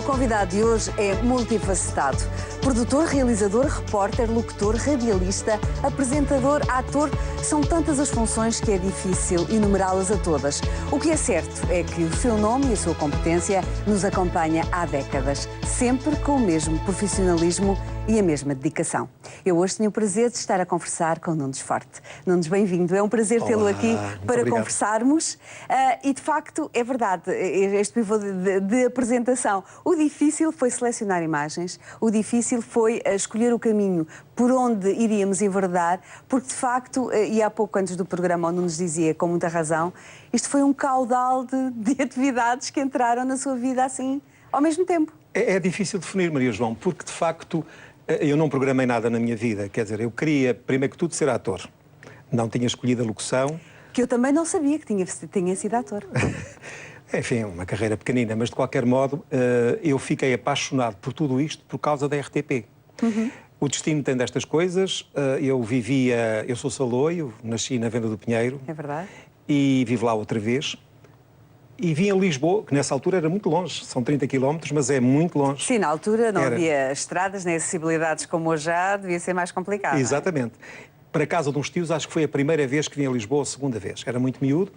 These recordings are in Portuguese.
meu convidado de hoje é multifacetado. Produtor, realizador, repórter, locutor, radialista, apresentador, ator. São tantas as funções que é difícil enumerá-las a todas. O que é certo é que o seu nome e a sua competência nos acompanha há décadas, sempre com o mesmo profissionalismo e a mesma dedicação. Eu hoje tenho o prazer de estar a conversar com Nunes Forte. Nunes, bem-vindo. É um prazer tê-lo aqui para conversarmos. E, de facto, é verdade, este pivô de apresentação. O difícil foi selecionar imagens, o difícil foi escolher o caminho por onde iríamos enverdar, porque, de facto, e há pouco antes do programa o Nunes dizia, com muita razão, isto foi um caudal de atividades que entraram na sua vida assim, ao mesmo tempo. É difícil definir, Maria João, porque, de facto, eu não programei nada na minha vida. Quer dizer, eu queria, primeiro que tudo, ser ator. Não tinha escolhido a locução. Que eu também não sabia que tinha sido ator. Enfim, uma carreira pequenina, mas de qualquer modo eu fiquei apaixonado por tudo isto por causa da RTP. O destino tem destas coisas. Eu sou saloio, nasci na Venda do Pinheiro. É verdade. E vivo lá outra vez. E vim a Lisboa, que nessa altura era muito longe, são 30 km, mas é muito longe. Sim, na altura não havia estradas nem acessibilidades como hoje já, devia ser mais complicado. Exatamente. Para a casa de uns tios, acho que foi a primeira vez que vim a Lisboa, a segunda vez. Era muito miúdo.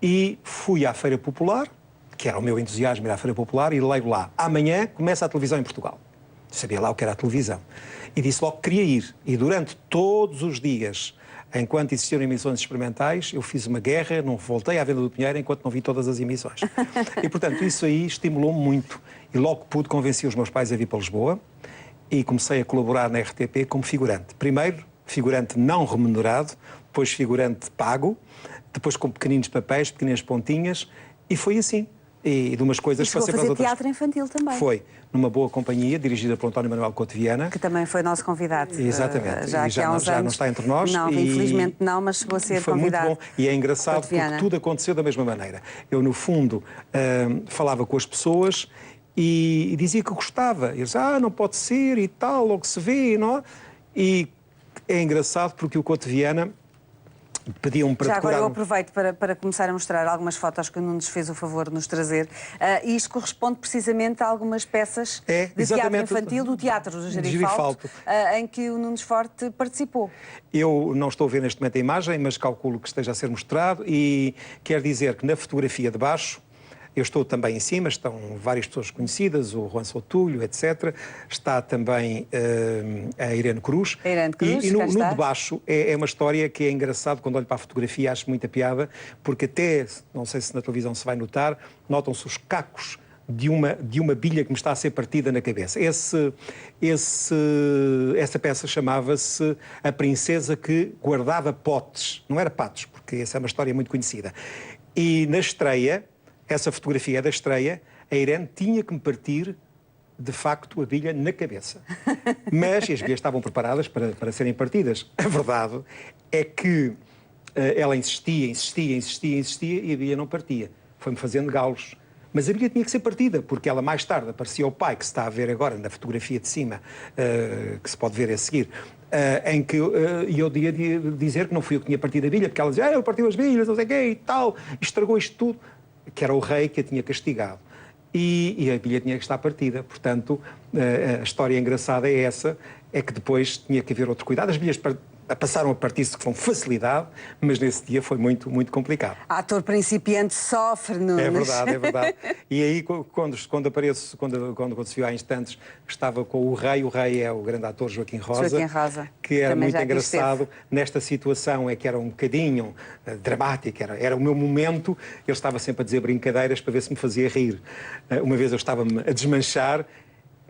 E fui à Feira Popular, que era o meu entusiasmo ir à Feira Popular, e leio lá. Amanhã começa a televisão em Portugal. Sabia lá o que era a televisão. E disse logo que queria ir. E durante todos os dias, enquanto existiram emissões experimentais, eu fiz uma guerra, não voltei à Venda do Pinheiro enquanto não vi todas as emissões. E, portanto, isso aí estimulou-me muito. E logo pude convencer os meus pais a vir para Lisboa e comecei a colaborar na RTP como figurante. Primeiro, figurante não remunerado, depois figurante pago, depois com pequeninos papéis, pequenas pontinhas, e foi assim. E de umas coisas passei para as outras. Teatro infantil também. Foi, numa boa companhia, dirigida por António Manuel Couto Viana. Que também foi nosso convidado. Exatamente. Já há uns anos. Já não está entre nós. Não, infelizmente não, mas chegou a ser convidado. Foi muito bom. E é engraçado porque tudo aconteceu da mesma maneira. Eu, no fundo, falava com as pessoas e dizia que gostava. Eles, não pode ser e tal, logo se vê, não? E é engraçado porque o Couto Viana pediam-me para decorar... Agora eu aproveito para começar a mostrar algumas fotos que o Nunes fez o favor de nos trazer. E isto corresponde precisamente a algumas peças de teatro infantil do Teatro do Gerifalto, em que o Nunes Forte participou. Eu não estou a ver neste momento a imagem, mas calculo que esteja a ser mostrado e quer dizer que na fotografia de baixo, eu estou também em cima, estão várias pessoas conhecidas, o Juan Sotulho, etc. Está também a Irene Cruz. E no de baixo é uma história que é engraçado, quando olho para a fotografia acho muita piada, porque até, não sei se na televisão se vai notar, notam-se os cacos de uma bilha que me está a ser partida na cabeça. Essa peça chamava-se A Princesa que Guardava Potes. Não era patos, porque essa é uma história muito conhecida. E na estreia, essa fotografia é da estreia, a Irene tinha que me partir, de facto, a bilha na cabeça. Mas as bilhas estavam preparadas para serem partidas. A verdade é que ela insistia e a bilha não partia. Foi-me fazendo galos. Mas a bilha tinha que ser partida, porque ela mais tarde aparecia ao pai, que se está a ver agora na fotografia de cima, que se pode ver a seguir, em que eu ia dizer que não fui eu que tinha partido a bilha, porque ela dizia, eu parti as bilhas, não sei o quê e tal, estragou isto tudo. Que era o rei que a tinha castigado. E a bilha tinha que estar partida. Portanto, a história engraçada é essa, é que depois tinha que haver outro cuidado. As bilhas passaram a partir-se com facilidade, mas nesse dia foi muito, muito complicado. Ator principiante sofre, Nunes. É verdade, é verdade. E aí, quando apareço, quando se viu há instantes, estava com o rei é o grande ator Joaquim Rosa, que era muito engraçado. Nesta situação é que era um bocadinho dramática, era o meu momento, ele estava sempre a dizer brincadeiras para ver se me fazia rir. Uma vez eu estava-me a desmanchar,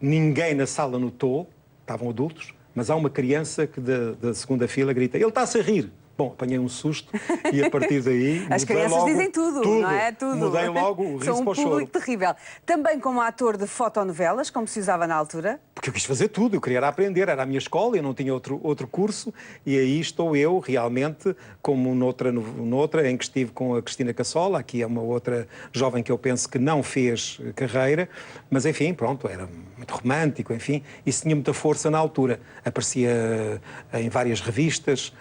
ninguém na sala notou, estavam adultos, mas há uma criança que da segunda fila grita, ele está-se a rir. Bom, apanhei um susto e a partir daí... As crianças dizem tudo, não é? Tudo. Mudei logo o riso para o choro. São um público terrível. Também como ator de fotonovelas, como se usava na altura? Porque eu quis fazer tudo, eu queria aprender, era a minha escola, eu não tinha outro curso e aí estou eu realmente, como noutra em que estive com a Cristina Cassola, aqui é uma outra jovem que eu penso que não fez carreira, mas enfim, pronto, era muito romântico, enfim, isso tinha muita força na altura. Aparecia em várias revistas,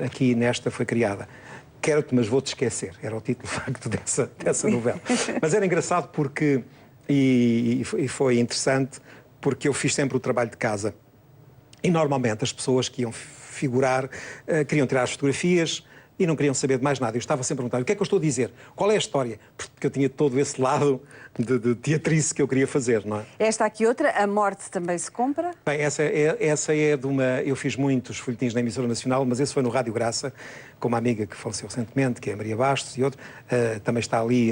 aqui nesta foi criada. Quero-te, mas vou-te esquecer. Era o título, de facto, dessa novela. Mas era engraçado porque E foi interessante porque eu fiz sempre o trabalho de casa. E normalmente as pessoas que iam figurar queriam tirar as fotografias e não queriam saber de mais nada. Eu estava sempre a perguntar: o que é que eu estou a dizer? Qual é a história? Porque eu tinha todo esse lado de teatrice que eu queria fazer, não é? Esta aqui outra, A Morte Também Se Compra. Bem, essa é de uma... Eu fiz muitos folhetins na emissora nacional, mas esse foi no Rádio Graça, com uma amiga que faleceu recentemente, que é a Maria Bastos, e outro. Também está ali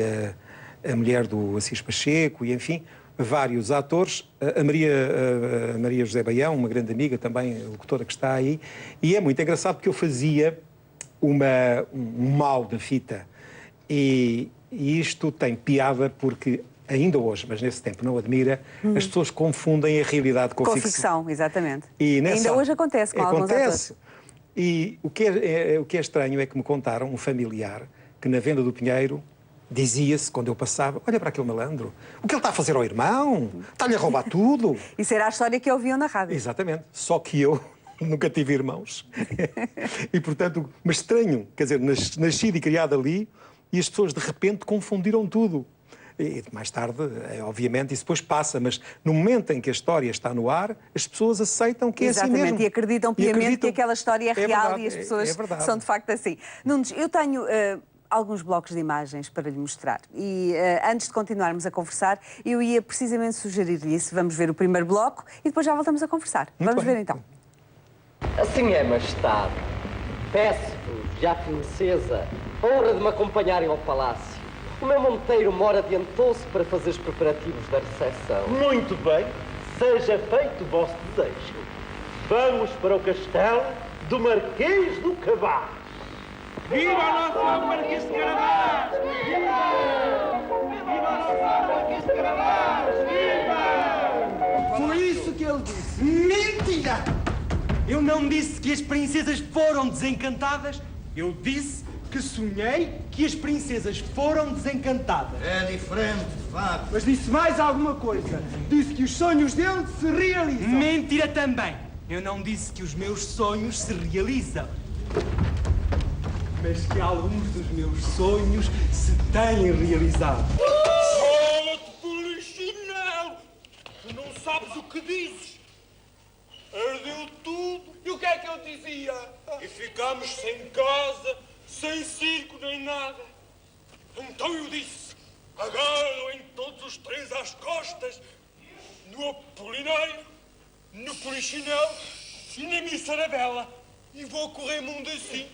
a mulher do Assis Pacheco, e enfim, vários atores. A Maria José Baião, uma grande amiga também, locutora que está aí. E é muito engraçado porque eu fazia um mal da fita. E isto tem piada porque, ainda hoje, mas nesse tempo não admira, as pessoas confundem a realidade com a ficção. Com a ficção, exatamente. Ainda hoje acontece com alguns atores. E o que é estranho é que me contaram um familiar que na venda do Pinheiro dizia-se, quando eu passava: olha para aquele malandro, o que ele está a fazer ao irmão? Está-lhe a roubar tudo. Isso era a história que ouviam na rádio. Exatamente. Só que eu nunca tive irmãos. E, portanto, mas estranho, quer dizer, nascido e criado ali, e as pessoas de repente confundiram tudo. E mais tarde, obviamente, isso depois passa, mas no momento em que a história está no ar, as pessoas aceitam que é assim mesmo. Exatamente, e acreditam piamente que aquela história é real, verdade, e as pessoas são de facto assim. Nunes, eu tenho alguns blocos de imagens para lhe mostrar. E antes de continuarmos a conversar, eu ia precisamente sugerir-lhe isso. Vamos ver o primeiro bloco e depois já voltamos a conversar. Vamos ver então. Assim é, majestade. Peço-vos, já princesa, a honra de me acompanharem ao palácio. O meu monteiro mora adiantou-se para fazer os preparativos da recepção. Muito bem, seja feito o vosso desejo. Vamos para o castelo do Marquês do Cabaz. Viva o nosso Marquês de Carabás! Viva! Viva o nosso Marquês de Carabás! Viva! Foi isso que ele disse. Mentira! Eu não disse que as princesas foram desencantadas. Eu disse que sonhei que as princesas foram desencantadas. É diferente, de facto. Mas disse mais alguma coisa. Disse que os sonhos dele se realizam. Mentira também. Eu não disse que os meus sonhos se realizam. Mas que alguns dos meus sonhos se têm realizado. Cala-te, polichinelo! Tu não sabes o que dizes. Ardeu tudo. E o que é que eu dizia? E ficámos sem casa, sem circo nem nada. Então eu disse: agarrem todos os três às costas, no Apolinário, no Polichinelo e na Missarabela, e vou correr mundo assim.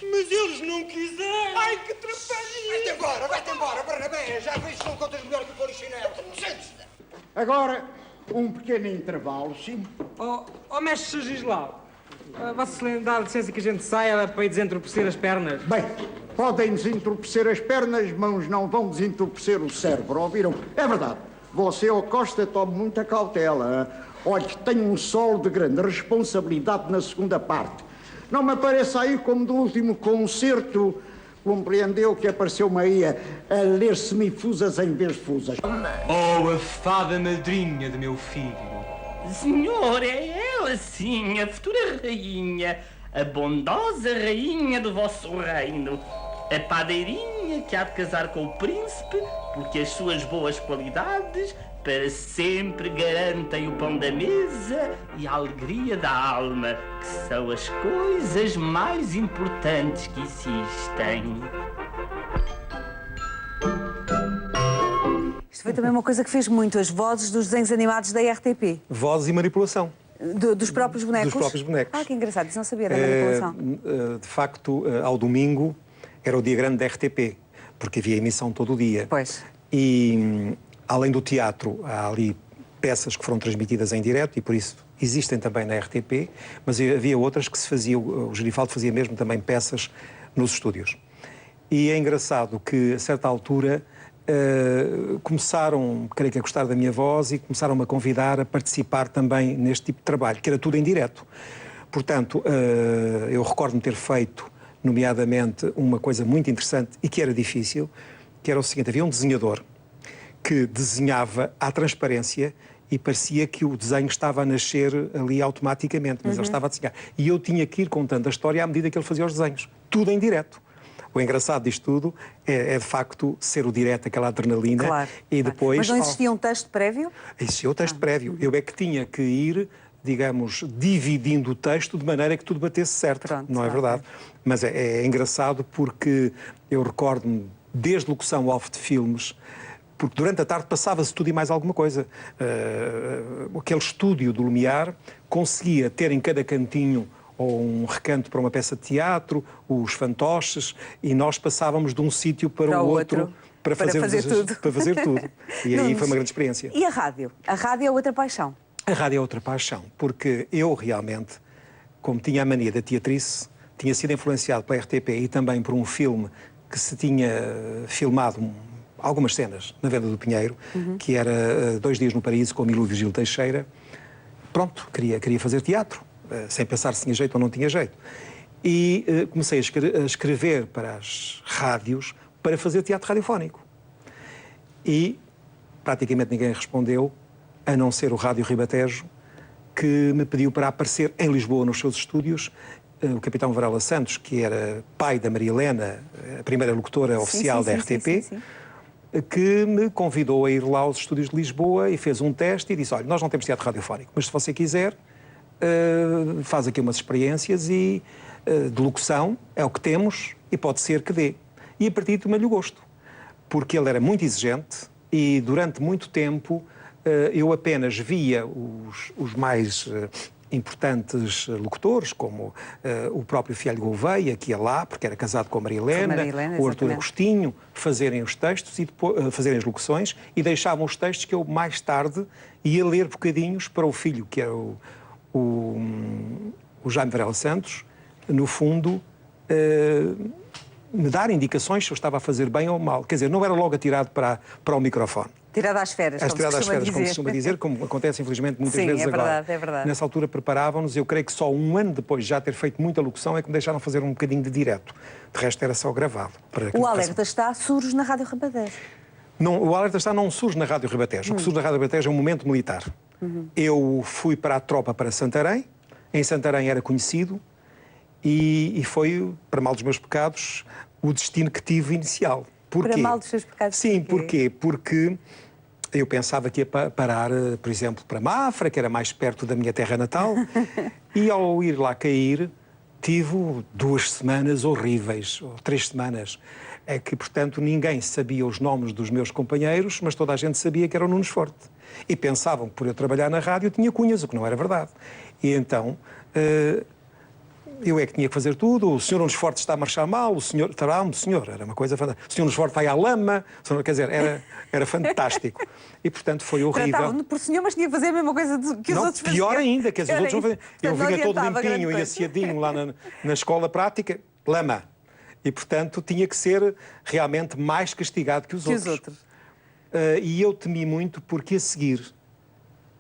Mas eles não quiseram. Ai, que trapalhinha! Vai-te embora, Barnabé. Já vejo que são contas melhor que o Polichinelo. Sente-se. Agora, um pequeno intervalo, sim. Oh mestre Gislau, Vossa dá licença que a gente saia para ir desentorpecer as pernas? Bem, podem desentorpecer as pernas, mas não vão desentorpecer o cérebro, ouviram? É verdade. Você, ó Costa, tome muita cautela. Olha, tem um solo de grande responsabilidade na segunda parte. Não me apareça aí como do último concerto. Compreendeu que apareceu-me aí a ler semifusas em vez de fusas. Oh, a fada madrinha de meu filho. Senhor, é ela sim, a futura rainha, a bondosa rainha do vosso reino. A padeirinha que há de casar com o príncipe, porque as suas boas qualidades para sempre garantem o pão da mesa e a alegria da alma, que são as coisas mais importantes que existem. Isto foi também uma coisa que fez muito, as vozes dos desenhos animados da RTP. Vozes e manipulação. Dos próprios bonecos? Dos próprios bonecos. Ah, que engraçado, isso não sabia da manipulação. De facto, ao domingo era o dia grande da RTP, porque havia emissão todo o dia. Pois. E, além do teatro, há ali peças que foram transmitidas em direto e, por isso, existem também na RTP, mas havia outras que se faziam, o Gerifaldo fazia mesmo também peças nos estúdios. E é engraçado que, a certa altura, começaram, creio que a gostar da minha voz e começaram-me a convidar a participar também neste tipo de trabalho, que era tudo em direto. Portanto, eu recordo-me ter feito, nomeadamente, uma coisa muito interessante e que era difícil, que era o seguinte: havia um desenhador que desenhava à transparência e parecia que o desenho estava a nascer ali automaticamente, mas ele estava a desenhar. E eu tinha que ir contando a história à medida que ele fazia os desenhos. Tudo em direto. O engraçado disto tudo é de facto ser o direto, aquela adrenalina. Claro. E depois... Mas não existia um texto prévio? Existia o texto prévio. Eu é que tinha que ir, digamos, dividindo o texto de maneira que tudo batesse certo. Pronto, não é verdade? Mas é engraçado porque eu recordo-me, desde locução off de filmes, porque durante a tarde passava-se tudo e mais alguma coisa. Aquele estúdio do Lumiar conseguia ter em cada cantinho ou um recanto para uma peça de teatro, os fantoches, e nós passávamos de um sítio para o outro para fazer tudo. Para fazer tudo. E aí foi uma grande experiência. E a rádio? A rádio é outra paixão. A rádio é outra paixão, porque eu realmente, como tinha a mania da teatrice, tinha sido influenciado pela RTP e também por um filme que se tinha filmado algumas cenas na Venda do Pinheiro, que era 2 Dias no Paraíso com o Emílio Virgílio Teixeira. Pronto, queria fazer teatro, sem pensar se tinha jeito ou não tinha jeito. E comecei a escrever para as rádios para fazer teatro radiofónico. E praticamente ninguém respondeu, a não ser o Rádio Ribatejo, que me pediu para aparecer em Lisboa nos seus estúdios. O capitão Varela Santos, que era pai da Maria Helena, a primeira locutora oficial da RTP, que me convidou a ir lá aos estúdios de Lisboa e fez um teste e disse, olha, nós não temos teatro radiofónico, mas se você quiser, faz aqui umas experiências e de locução, é o que temos e pode ser que dê. E a partir de tomei-lhe o gosto, porque ele era muito exigente e durante muito tempo eu apenas via os mais importantes locutores, como o próprio Fialho Gouveia, que ia lá, porque era casado com a Maria Helena, o Artur Agostinho, fazerem os textos e depois, fazerem as locuções, e deixavam os textos que eu mais tarde ia ler bocadinhos para o filho, que era o Jaime Varela Santos, no fundo, me dar indicações se eu estava a fazer bem ou mal. Quer dizer, não era logo atirado para o microfone. Tirado às férias, como se costuma dizer, como acontece infelizmente muitas vezes agora. Verdade, é verdade. Nessa altura preparavam-nos, eu creio que só um ano depois de já ter feito muita locução é que me deixaram fazer um bocadinho de direto. De resto era só gravado. O Alerta Está surge na Rádio Ribatejo. Não, o Alerta Está não surge na Rádio Ribatejo. O que surge na Rádio Ribatejo é um momento militar. Eu fui para a tropa para Santarém, em Santarém era conhecido e foi, para mal dos meus pecados, o destino que tive inicial. Porquê? Para mal dos seus pecados? Sim, porquê? Porque eu pensava que ia parar, por exemplo, para Mafra, que era mais perto da minha terra natal, e ao ir lá cair, tive 2 semanas horríveis, ou 3 semanas, é que, portanto, ninguém sabia os nomes dos meus companheiros, mas toda a gente sabia que era o Nunes Forte. E pensavam que, por eu trabalhar na rádio, eu tinha cunhas, o que não era verdade. E então eu é que tinha que fazer tudo. O senhor Nunes Forte está a marchar mal, o senhor... era uma coisa fantástica. O senhor Nunes Forte vai à lama, quer dizer, era fantástico. E, portanto, foi horrível. Tratavam-no por senhor, mas tinha que fazer a mesma coisa que os outros faziam. Pior ainda, quer dizer, os outros não faziam. Eu vinha todo limpinho e aciadinho lá na escola prática, lama. E, portanto, tinha que ser realmente mais castigado que os outros. E eu temi muito porque, a seguir,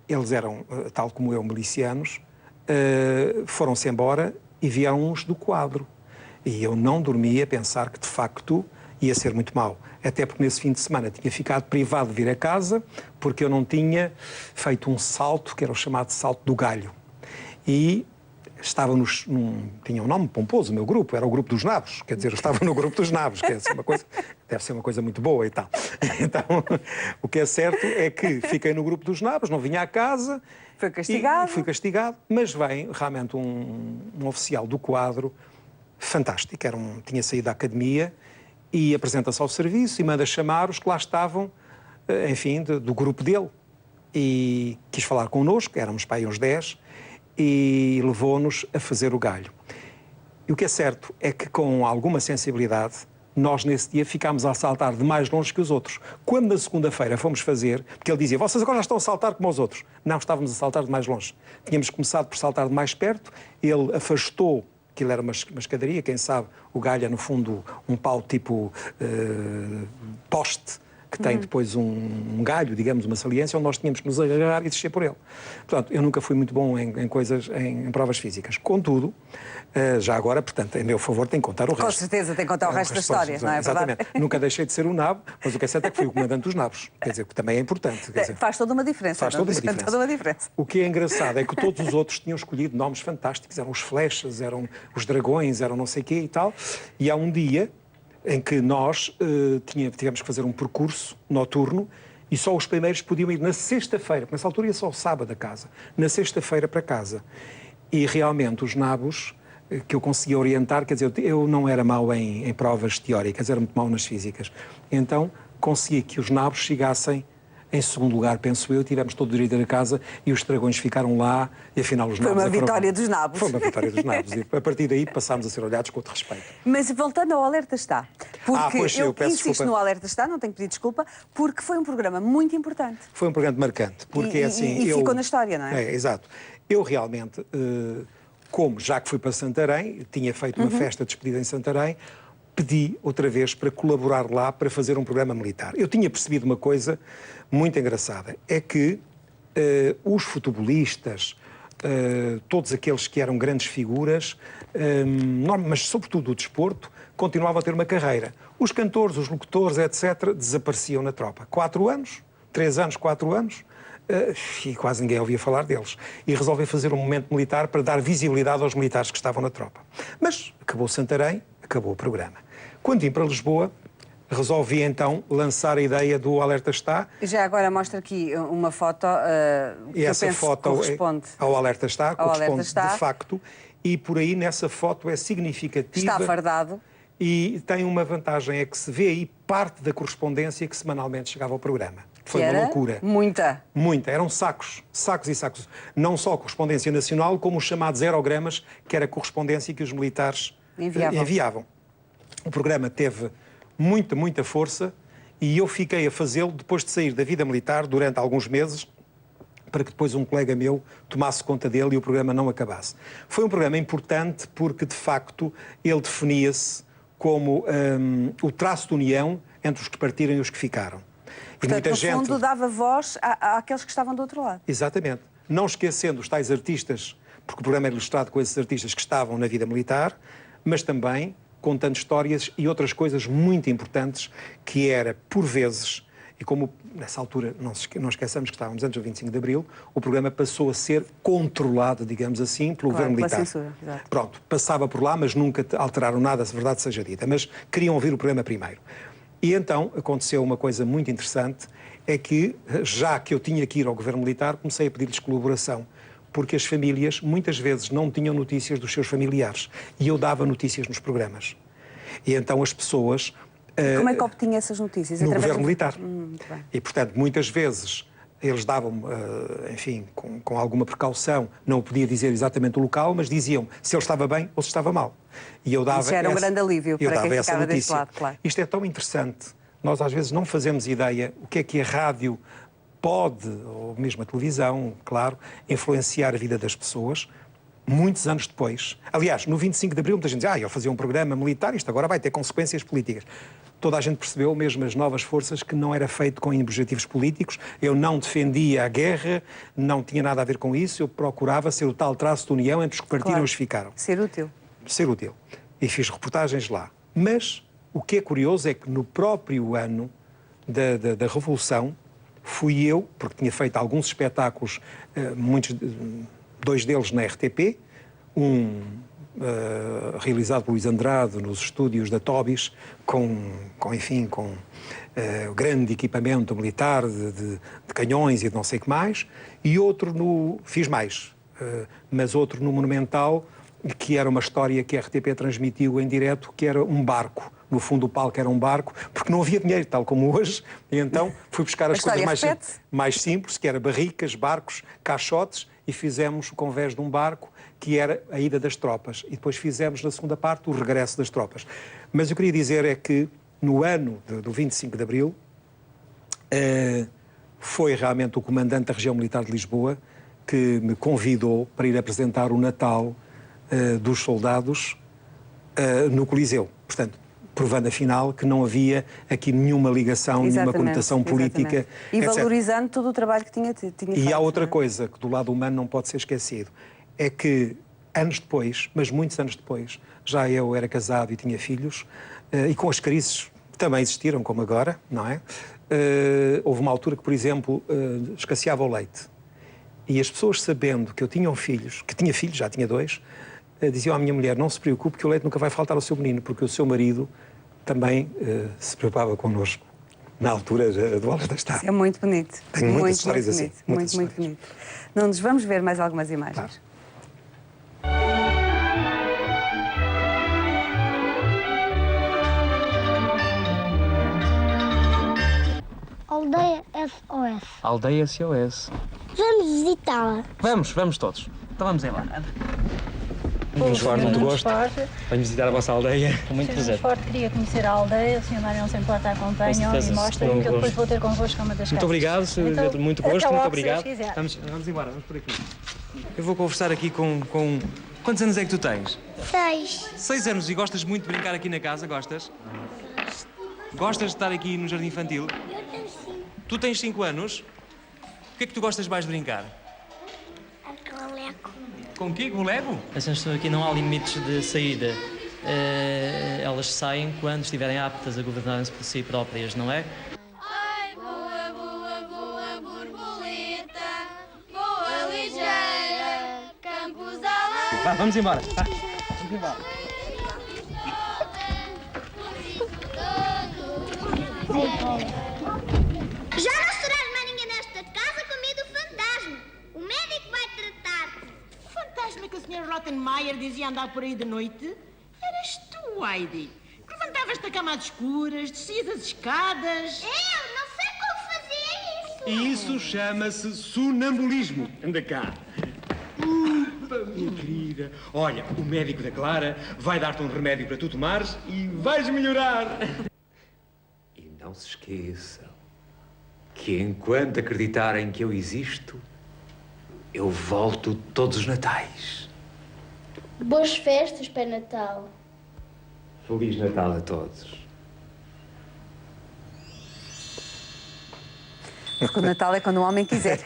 eles eram, tal como eu, milicianos, foram-se embora e vieram uns do quadro. E eu não dormia a pensar que, de facto, ia ser muito mau. Até porque nesse fim de semana tinha ficado privado de vir a casa porque eu não tinha feito um salto, que era o chamado salto do galho. E estava tinha um nome pomposo, o meu grupo, era o grupo dos nabos. Quer dizer, eu estava no grupo dos nabos, que deve ser uma coisa muito boa e tal. Então, o que é certo é que fiquei no grupo dos nabos, não vinha à casa. Foi castigado. Fui castigado, mas vem realmente um oficial do quadro fantástico. Tinha saído da academia e apresenta-se ao serviço e manda chamar os que lá estavam, enfim, do grupo dele. E quis falar connosco, éramos para aí uns 10, e levou-nos a fazer o galho. E o que é certo é que, com alguma sensibilidade, nós nesse dia ficámos a saltar de mais longe que os outros. Quando na segunda-feira fomos fazer, porque ele dizia, vocês agora já estão a saltar como os outros. Não, estávamos a saltar de mais longe. Tínhamos começado por saltar de mais perto, ele afastou, aquilo era uma escadaria, quem sabe, o galho é no fundo um pau tipo poste, que tem depois um galho, digamos, uma saliência, onde nós tínhamos que nos agarrar e descer por ele. Portanto, eu nunca fui muito bom em provas físicas. Contudo, já agora, portanto, em meu favor, tenho que contar o resto. Com certeza, tem que contar o resto da história, não é verdade? Exatamente. Nunca deixei de ser o nabo, mas o que é certo é que fui o comandante dos nabos. Quer dizer, que também é importante. Quer dizer, faz toda uma diferença. Faz toda uma diferença. O que é engraçado é que todos os outros tinham escolhido nomes fantásticos. Eram os flechas, eram os dragões, eram não sei o quê e tal. E há um dia em que nós tivemos que fazer um percurso noturno e só os primeiros podiam ir na sexta-feira, porque nessa altura ia só o sábado a casa, na sexta-feira para casa. E realmente os nabos que eu conseguia orientar, quer dizer, eu não era mau em provas teóricas, era muito mau nas físicas. Então consegui que os nabos chegassem em segundo lugar, penso eu, tivemos todo o direito a casa e os dragões ficaram lá e afinal os nabos... Foi uma vitória dos nabos. Foi uma vitória dos nabos e a partir daí passámos a ser olhados com outro respeito. Mas voltando ao Alerta Está, porque pois, eu peço insisto desculpa. no Alerta Está, não tenho que pedir desculpa, porque foi um programa muito importante. Foi um programa marcante, porque assim... E ficou na história, não é? Exato. Eu realmente, como já que fui para Santarém, tinha feito uma festa de despedida em Santarém, pedi outra vez para colaborar lá para fazer um programa militar. Eu tinha percebido uma coisa muito engraçada, é que os futebolistas, todos aqueles que eram grandes figuras, mas sobretudo o desporto, continuavam a ter uma carreira. Os cantores, os locutores, etc., desapareciam na tropa. 4 anos, 3 anos, 4 anos, e quase ninguém ouvia falar deles. E resolvi fazer um momento militar para dar visibilidade aos militares que estavam na tropa. Mas acabou Santarém, acabou o programa. Quando vim para Lisboa, resolvi então lançar a ideia do Alerta Está. Já agora mostra aqui uma foto que e essa eu penso foto que corresponde ao Alerta Está, corresponde Está. de facto, e por aí nessa foto é significativa. Está fardado. E tem uma vantagem, é que se vê aí parte da correspondência que semanalmente chegava ao programa. Foi uma loucura. Muita. Muita. Eram sacos, sacos e sacos. Não só correspondência nacional, como os chamados aerogramas, que era a correspondência que os militares enviavam. O programa teve muita, muita força e eu fiquei a fazê-lo depois de sair da vida militar durante alguns meses, para que depois um colega meu tomasse conta dele e o programa não acabasse. Foi um programa importante porque, de facto, ele definia-se como o traço de união entre os que partiram e os que ficaram. Portanto, no fundo, dava voz àqueles que estavam do outro lado. Exatamente. Não esquecendo os tais artistas, porque o programa era ilustrado com esses artistas que estavam na vida militar, mas também contando histórias e outras coisas muito importantes, que era, por vezes, e como nessa altura não esqueçamos que estávamos antes do 25 de Abril, o programa passou a ser controlado, digamos assim, pelo governo militar. Censura, exato. Pronto, passava por lá, mas nunca alteraram nada, se a verdade seja dita, mas queriam ouvir o programa primeiro. E então aconteceu uma coisa muito interessante, é que, já que eu tinha que ir ao governo militar, comecei a pedir-lhes colaboração, porque as famílias muitas vezes não tinham notícias dos seus familiares e eu dava notícias nos programas. E então as pessoas... Como é que obtinha essas notícias? No governo militar. Muito bem. E, portanto, muitas vezes eles davam, enfim, com alguma precaução, não podia dizer exatamente o local, mas diziam se ele estava bem ou se estava mal. E eu dava Isso era um grande alívio para quem ficava deste lado, claro. Isto é tão interessante. Nós às vezes não fazemos ideia o que a rádio pode, ou mesmo a televisão, claro, influenciar a vida das pessoas muitos anos depois. Aliás, no 25 de Abril, muita gente dizia, eu fazia um programa militar, isto agora vai ter consequências políticas. Toda a gente percebeu, mesmo as novas forças, que não era feito com objetivos políticos. Eu não defendia a guerra, não tinha nada a ver com isso, eu procurava ser o tal traço de união entre os que partiram e os que ficaram. Ser útil. Ser útil. E fiz reportagens lá. Mas o que é curioso é que no próprio ano da Revolução, fui eu, porque tinha feito alguns espetáculos, dois deles na RTP, realizado por Luís Andrade nos estúdios da Tobis, com grande equipamento militar de canhões e de não sei o que mais, e outro fiz mais, mas outro no Monumental, que era uma história que a RTP transmitiu em direto, que era um barco. No fundo o palco era um barco, porque não havia dinheiro, tal como hoje, e então fui buscar as coisas mais simples, que era barricas, barcos, caixotes, e fizemos o convés de um barco, que era a ida das tropas. E depois fizemos, na segunda parte, o regresso das tropas. Mas eu queria dizer é que, no ano do 25 de Abril, foi realmente o comandante da Região Militar de Lisboa que me convidou para ir apresentar o Natal dos soldados no Coliseu. Portanto, provando afinal que não havia aqui nenhuma ligação, nenhuma conotação política. E valorizando todo o trabalho que tinha feito. E há outra coisa que do lado humano não pode ser esquecido, é que anos depois, mas muitos anos depois, já eu era casado e tinha filhos, e com as crises também existiram, como agora, não é? Houve uma altura que, por exemplo, escasseava o leite. E as pessoas, sabendo que eu tinha filhos, já tinha 2, diziam à minha mulher, não se preocupe que o leite nunca vai faltar ao seu menino, porque o seu marido também se preocupava connosco. Na altura do Aulas da Estado. É muito bonito. Tenho muitas muito, histórias muito assim. bonito. Muitas Muito histórias. bonito. Não nos vamos ver mais algumas imagens. Claro. Aldeia SOS. Aldeia SOS. Vamos visitá-la. Vamos todos. Então vamos embora. Vamos Forte, muito gosto. Venho visitar a vossa aldeia. Com muito prazer. Forte queria conhecer a aldeia, o Sr. Mário não se importa, acompanham e mostrem que eu depois vou ter convosco uma das casas. Muito obrigado, então, muito gosto, muito obrigado. Vamos embora, vamos por aqui. Eu vou conversar aqui com... Quantos anos é que tu tens? 6. 6 anos e gostas muito de brincar aqui na casa, gostas? Gostas de estar aqui no jardim infantil? Eu tenho 5. Tu tens 5 anos? O que é que tu gostas mais de brincar? Aquele leco. Com o quê? Com o Lego? As pessoas aqui não há limites de saída. Elas saem quando estiverem aptas a governar-se por si próprias, não é? Ai, boa, boa, boa borboleta, boa ligeira, campos alados. Vá, vamos embora. Vamos embora. Já não serás mais ninguém nesta casa com medo do fantasma. O médico vai tratar-te. O fantasma que o Sr. Rottenmeier dizia andar por aí de noite? Eras tu, Heidi, que levantavas da cama às escuras, descias as escadas. Eu não sei como fazer isso. Isso chama-se sonambulismo. Anda cá. Minha querida. Olha, o médico da Clara vai dar-te um remédio para tu tomares e vais melhorar. E não se esqueçam que enquanto acreditarem que eu existo, eu volto todos os natais. Boas festas, Pai Natal. Feliz Natal a todos. Porque o Natal é quando o homem quiser.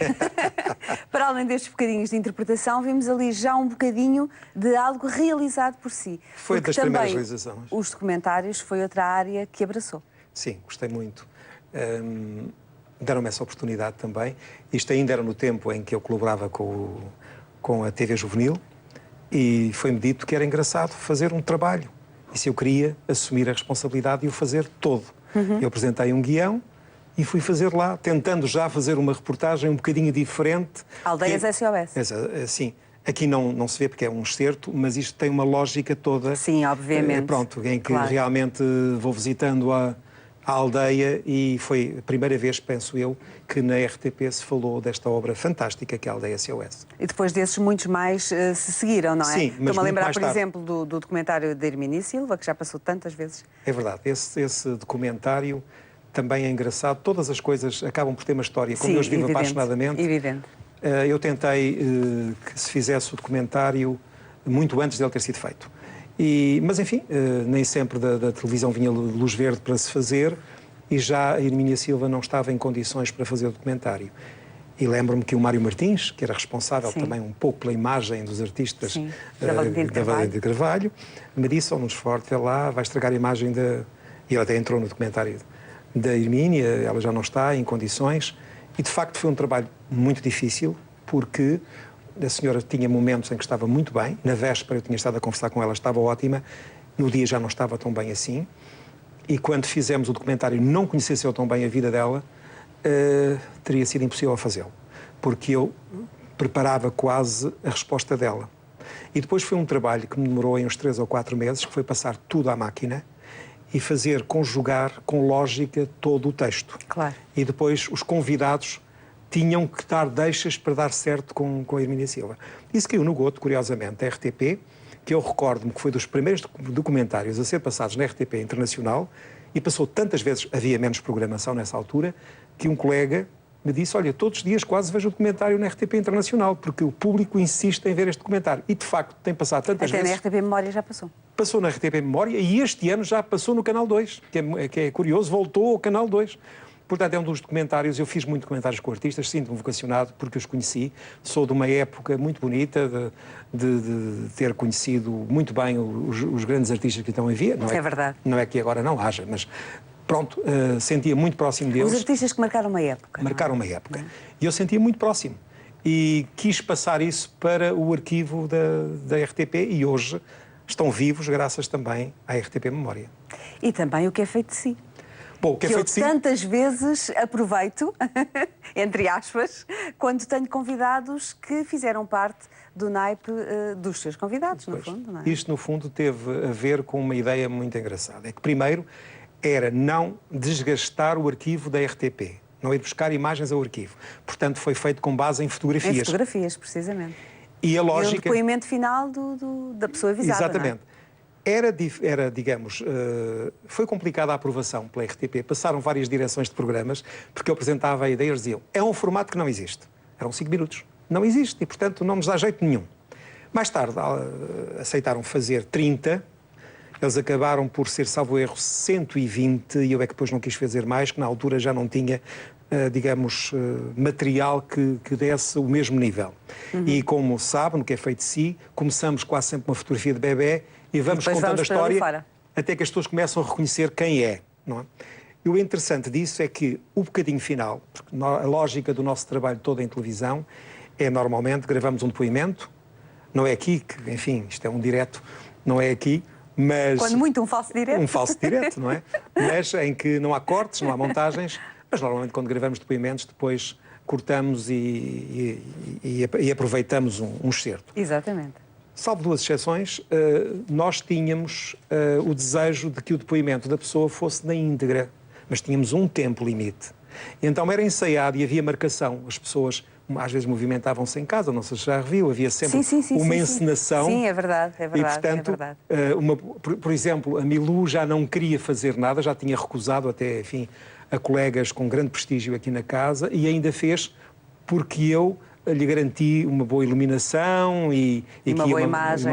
Para além destes bocadinhos de interpretação, vimos ali já um bocadinho de algo realizado por si. Foi Porque das primeiras também realizações. Os documentários foi outra área que abraçou. Sim, gostei muito. Deram-me essa oportunidade também. Isto ainda era no tempo em que eu colaborava com a TV Juvenil e foi-me dito que era engraçado fazer um trabalho. E se eu queria assumir a responsabilidade e o fazer todo. Eu apresentei um guião e fui fazer lá, tentando já fazer uma reportagem um bocadinho diferente. Aldeias SOS. Sim. Aqui não se vê porque é um excerto, mas isto tem uma lógica toda. Sim, obviamente. Pronto, em que claro. realmente vou visitando a aldeia e foi a primeira vez, penso eu, que na RTP se falou desta obra fantástica que é a Aldeia SOS. E depois desses muitos mais se seguiram, não é? Sim, mas estou-me a lembrar, mais por tarde. exemplo, do documentário da Hermínia Silva, que já passou tantas vezes. É verdade, esse documentário também é engraçado. Todas as coisas acabam por ter uma história, como Sim, eu os vivo evidente, apaixonadamente. Evidente. Eu tentei que se fizesse o documentário muito antes dele ter sido feito. Mas, enfim, nem sempre da televisão vinha luz verde para se fazer e já a Hermínia Silva não estava em condições para fazer o documentário. E lembro-me que o Mário Martins, que era responsável também um pouco pela imagem dos artistas da Valentim de Carvalho, me disse, nos Forte, vê lá, vai estragar a imagem da... E ele até entrou no documentário da Hermínia, ela já não está em condições. E, de facto, foi um trabalho muito difícil, porque a senhora tinha momentos em que estava muito bem. Na véspera eu tinha estado a conversar com ela, estava ótima. No dia já não estava tão bem assim. E quando fizemos o documentário, não conhecesse eu tão bem a vida dela, teria sido impossível fazê-lo. Porque eu preparava quase a resposta dela. E depois foi um trabalho que me demorou uns 3 ou 4 meses, que foi passar tudo à máquina e fazer conjugar com lógica todo o texto. Claro. E depois os convidados tinham que dar deixas para dar certo com a Hermínia Silva. Isso caiu no goto, curiosamente, a RTP, que eu recordo-me que foi dos primeiros documentários a ser passados na RTP Internacional e passou tantas vezes, havia menos programação nessa altura, que um colega me disse, olha, todos os dias quase vejo o documentário na RTP Internacional, porque o público insiste em ver este documentário. E, de facto, tem passado tantas vezes... Até na RTP Memória já passou. Passou na RTP Memória e este ano já passou no Canal 2, que é curioso, voltou ao Canal 2. Portanto, é um dos documentários, eu fiz muito documentários com artistas, sinto-me vocacionado porque os conheci. Sou de uma época muito bonita de ter conhecido muito bem os grandes artistas que então havia. Não é verdade. Não é que agora não haja, mas... Pronto, sentia muito próximo deles. Os artistas que marcaram uma época. Marcaram uma época. E eu sentia muito próximo. E quis passar isso para o arquivo da RTP e hoje estão vivos graças também à RTP Memória. E também o que é feito de si. Bom, o que é feito de si... eu tantas vezes aproveito, entre aspas, quando tenho convidados que fizeram parte do naipe dos seus convidados, no fundo, não é? Isto, no fundo, teve a ver com uma ideia muito engraçada. É que, primeiro, era não desgastar o arquivo da RTP, não ir buscar imagens ao arquivo. Portanto, foi feito com base em fotografias. Em fotografias, precisamente. E a lógica... E o depoimento final da pessoa avisada. Exatamente. Era, digamos, foi complicada a aprovação pela RTP. Passaram várias direções de programas, porque eu apresentava a ideia e eles diziam, é um formato que não existe. Eram 5 minutos. Não existe e, portanto, não nos dá jeito nenhum. Mais tarde, aceitaram fazer 30. Eles acabaram por ser, salvo erro, 120, e eu é que depois não quis fazer mais, que na altura já não tinha, digamos, material que desse o mesmo nível. E como sabe, no que é feito de si, começamos quase sempre uma fotografia de bebê e vamos contando a história até que as pessoas começam a reconhecer quem é, não é? E o interessante disso é que o bocadinho final, porque a lógica do nosso trabalho todo em televisão é normalmente gravamos um depoimento, não é aqui, que, enfim, isto é um direto, não é aqui, mas... Quando muito um falso direto. Um falso direto, não é? Mas em que não há cortes, não há montagens, mas normalmente quando gravamos depoimentos depois cortamos e aproveitamos um excerto. Exatamente. Salvo 2 exceções, nós tínhamos o desejo de que o depoimento da pessoa fosse na íntegra, mas tínhamos um tempo limite. E então era ensaiado e havia marcação. As pessoas às vezes movimentavam-se em casa, não sei se já reviu, havia sempre uma encenação. Sim, é verdade, é verdade. E, portanto, é verdade. Por exemplo, a Milu já não queria fazer nada, já tinha recusado até, enfim, a colegas com grande prestígio aqui na casa e ainda fez porque eu lhe garanti uma boa iluminação e uma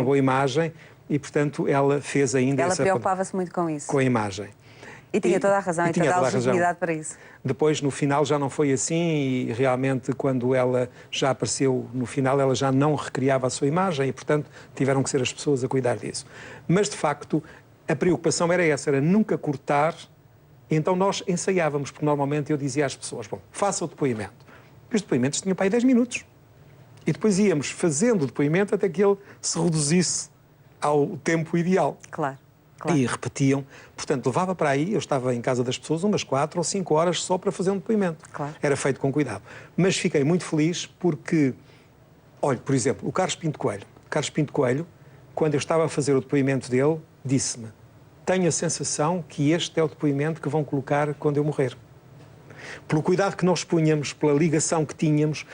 boa imagem. E, portanto, ela fez ainda ela preocupava-se muito com isso. Com a imagem. E tinha toda a razão, e toda a legitimidade para isso. Depois, no final, já não foi assim e, realmente, quando ela já apareceu no final, ela já não recriava a sua imagem e, portanto, tiveram que ser as pessoas a cuidar disso. Mas, de facto, a preocupação era essa, era nunca cortar. Então, nós ensaiávamos, porque normalmente eu dizia às pessoas, bom, faça o depoimento. E os depoimentos tinham para aí 10 minutos. E depois íamos fazendo o depoimento até que ele se reduzisse ao tempo ideal. Claro. E repetiam. Portanto, levava para aí, eu estava em casa das pessoas umas 4 ou 5 horas só para fazer um depoimento. Claro. Era feito com cuidado. Mas fiquei muito feliz porque, olha, por exemplo, o Carlos Pinto Coelho. Carlos Pinto Coelho, quando eu estava a fazer o depoimento dele, disse-me, tenho a sensação que este é o depoimento que vão colocar quando eu morrer. Pelo cuidado que nós punhamos, pela ligação que tínhamos,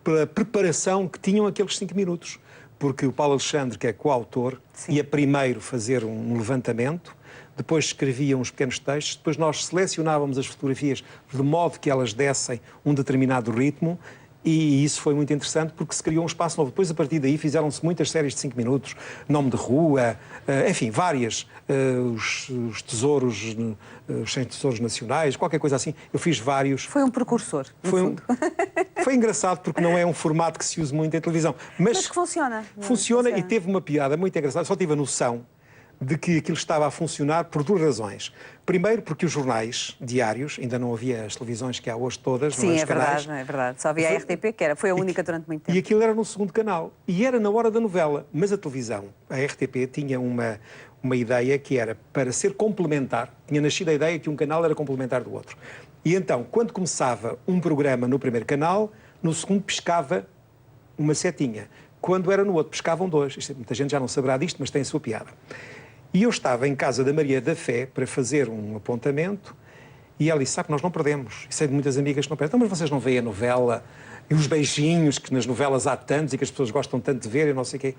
pela preparação que tinham aqueles 5 minutos. Porque o Paulo Alexandre, que é coautor, ia primeiro fazer um levantamento, depois escrevia uns pequenos textos, depois nós selecionávamos as fotografias de modo que elas dessem um determinado ritmo e isso foi muito interessante porque se criou um espaço novo. Depois, a partir daí, fizeram-se muitas séries de 5 minutos, Nome de Rua, enfim, várias, os tesouros, os 100 tesouros nacionais, qualquer coisa assim. Eu fiz vários. Foi um precursor, no fundo. Foi engraçado porque não é um formato que se usa muito em televisão. Mas que funciona. Funciona e teve uma piada muito engraçada. Só tive a noção de que aquilo estava a funcionar por 2 razões. Primeiro, porque os jornais diários, ainda não havia as televisões que há hoje todas, sim, não é verdade, é verdade. Só havia a RTP, que foi a única durante muito tempo. E aquilo era no 2º canal. E era na hora da novela. Mas a televisão, a RTP, tinha uma ideia que era para ser complementar. Tinha nascido a ideia que um canal era complementar do outro. E então, quando começava um programa no 1º canal, no 2º pescava uma setinha. Quando era no outro, pescavam 2. Muita gente já não saberá disto, mas tem a sua piada. E eu estava em casa da Maria da Fé para fazer um apontamento e ela disse, sabe que nós não perdemos. E sei de muitas amigas que não perdem. Então, mas vocês não veem a novela e os beijinhos que nas novelas há tantos e que as pessoas gostam tanto de ver e não sei o quê.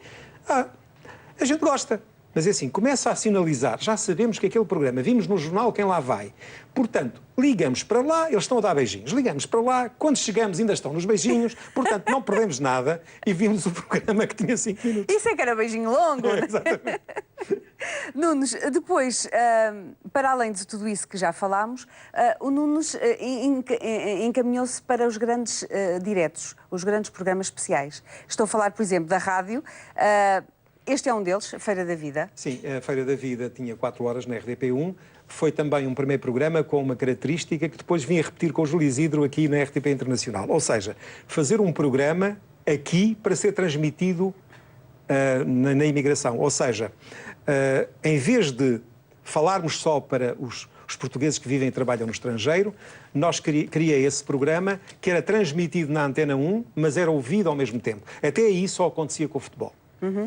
A gente gosta. Mas é assim, começa a sinalizar, já sabemos que aquele programa, vimos no jornal quem lá vai. Portanto, ligamos para lá, eles estão a dar beijinhos. Ligamos para lá, quando chegamos ainda estão nos beijinhos, portanto não perdemos nada e vimos o programa que tinha 5 minutos. Isso é que era beijinho longo. Exatamente. Nunes, depois, para além de tudo isso que já falámos, o Nunes encaminhou-se para os grandes diretos, os grandes programas especiais. Estou a falar, por exemplo, da rádio. Este é um deles, a Feira da Vida. Sim, a Feira da Vida tinha 4 horas na RTP1. Foi também um primeiro programa com uma característica que depois vim a repetir com o Júlio Isidro aqui na RTP Internacional. Ou seja, fazer um programa aqui para ser transmitido na imigração. Ou seja, em vez de falarmos só para os portugueses que vivem e trabalham no estrangeiro, nós criei esse programa que era transmitido na Antena 1, mas era ouvido ao mesmo tempo. Até aí só acontecia com o futebol.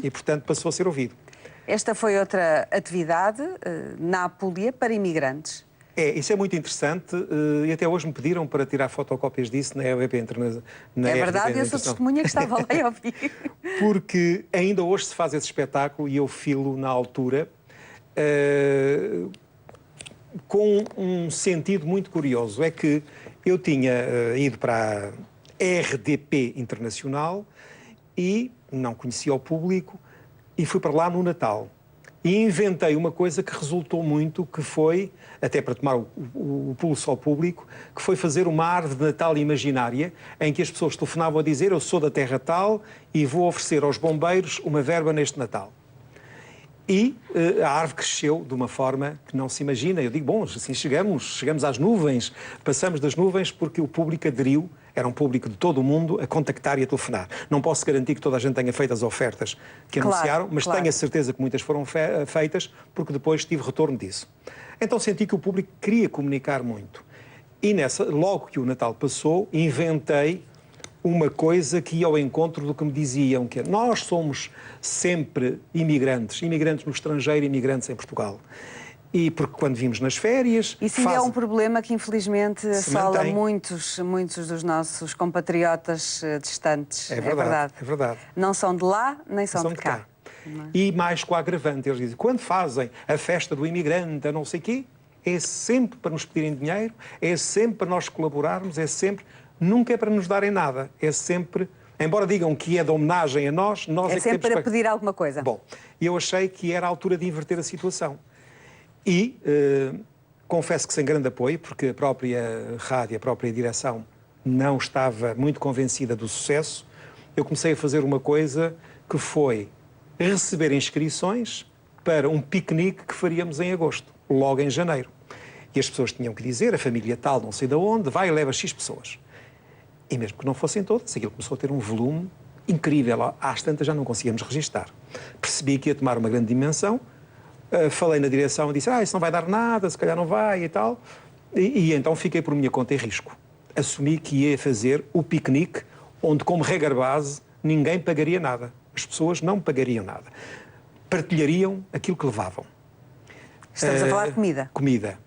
E, portanto, passou a ser ouvido. Esta foi outra atividade na Apulia para imigrantes. Isso é muito interessante e até hoje me pediram para tirar fotocópias disso na RDP Internacional. É verdade, eu sou testemunha que estava lá a ouvir. Porque ainda hoje se faz esse espetáculo e eu filo na altura com um sentido muito curioso. É que eu tinha ido para a RDP Internacional e não conhecia o público e fui para lá no Natal. E inventei uma coisa que resultou muito, que foi, até para tomar o pulso ao público, que foi fazer uma árvore de Natal imaginária, em que as pessoas telefonavam a dizer: eu sou da terra tal e vou oferecer aos bombeiros uma verba neste Natal. E a árvore cresceu de uma forma que não se imagina. Eu digo, bom, assim chegamos às nuvens, passamos das nuvens porque o público aderiu, era um público de todo o mundo, a contactar e a telefonar. Não posso garantir que toda a gente tenha feito as ofertas que anunciaram, mas tenho a certeza que muitas foram feitas porque depois tive retorno disso. Então senti que o público queria comunicar muito. E logo que o Natal passou, inventei uma coisa que ia ao encontro do que me diziam, que nós somos sempre imigrantes no estrangeiro, imigrantes em Portugal. E porque quando vimos nas férias... Isso ainda é um problema que infelizmente assola muitos dos nossos compatriotas distantes. É verdade, é verdade. Não são de lá, nem são de cá. E mais com o agravante, eles dizem, quando fazem a festa do imigrante, a não sei quê, é sempre para nos pedirem dinheiro, é sempre para nós colaborarmos, é sempre... Nunca é para nos darem nada, é sempre, embora digam que é de homenagem a nós é sempre para pedir alguma coisa. Bom, eu achei que era a altura de inverter a situação. E confesso que sem grande apoio, porque a própria rádio, a própria direção não estava muito convencida do sucesso, eu comecei a fazer uma coisa que foi receber inscrições para um piquenique que faríamos em agosto, logo em janeiro. E as pessoas tinham que dizer, a família tal, não sei de onde, vai e leva X pessoas. E mesmo que não fossem todas, aquilo começou a ter um volume incrível. Às tantas já não conseguíamos registar. Percebi que ia tomar uma grande dimensão, falei na direção e disse, isso não vai dar nada, se calhar não vai e tal. E então fiquei por minha conta e risco. Assumi que ia fazer o piquenique, onde, como regra base, ninguém pagaria nada. As pessoas não pagariam nada. Partilhariam aquilo que levavam. Estamos a falar de comida. Comida.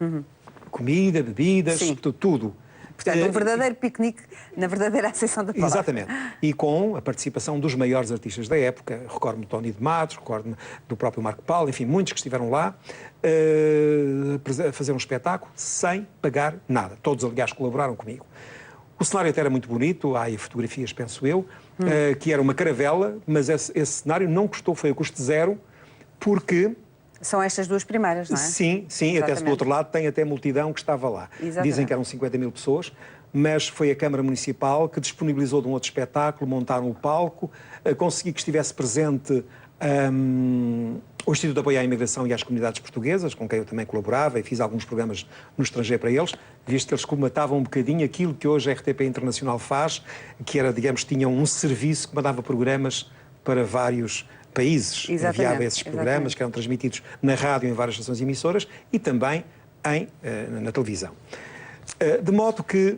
Comida, bebidas, tudo. Portanto, um verdadeiro piquenique na verdadeira acessão da palavra. Exatamente. E com a participação dos maiores artistas da época, recordo-me de Tony de Matos, recordo-me do próprio Marco Paulo, enfim, muitos que estiveram lá a fazer um espetáculo sem pagar nada. Todos, aliás, colaboraram comigo. O cenário até era muito bonito, há aí fotografias, penso eu, que era uma caravela, mas esse cenário não custou, foi a custo zero, porque... São estas duas primeiras, não é? Sim, até do outro lado tem até multidão que estava lá. Exatamente. Dizem que eram 50 mil pessoas, mas foi a Câmara Municipal que disponibilizou de um outro espetáculo, montaram o palco, consegui que estivesse presente o Instituto de Apoio à Imigração e às Comunidades Portuguesas, com quem eu também colaborava e fiz alguns programas no estrangeiro para eles, visto que eles comatavam um bocadinho aquilo que hoje a RTP Internacional faz, que era, digamos, tinham um serviço que mandava programas para vários países, enviava esses programas que eram transmitidos na rádio em várias estações emissoras e também na televisão. De modo que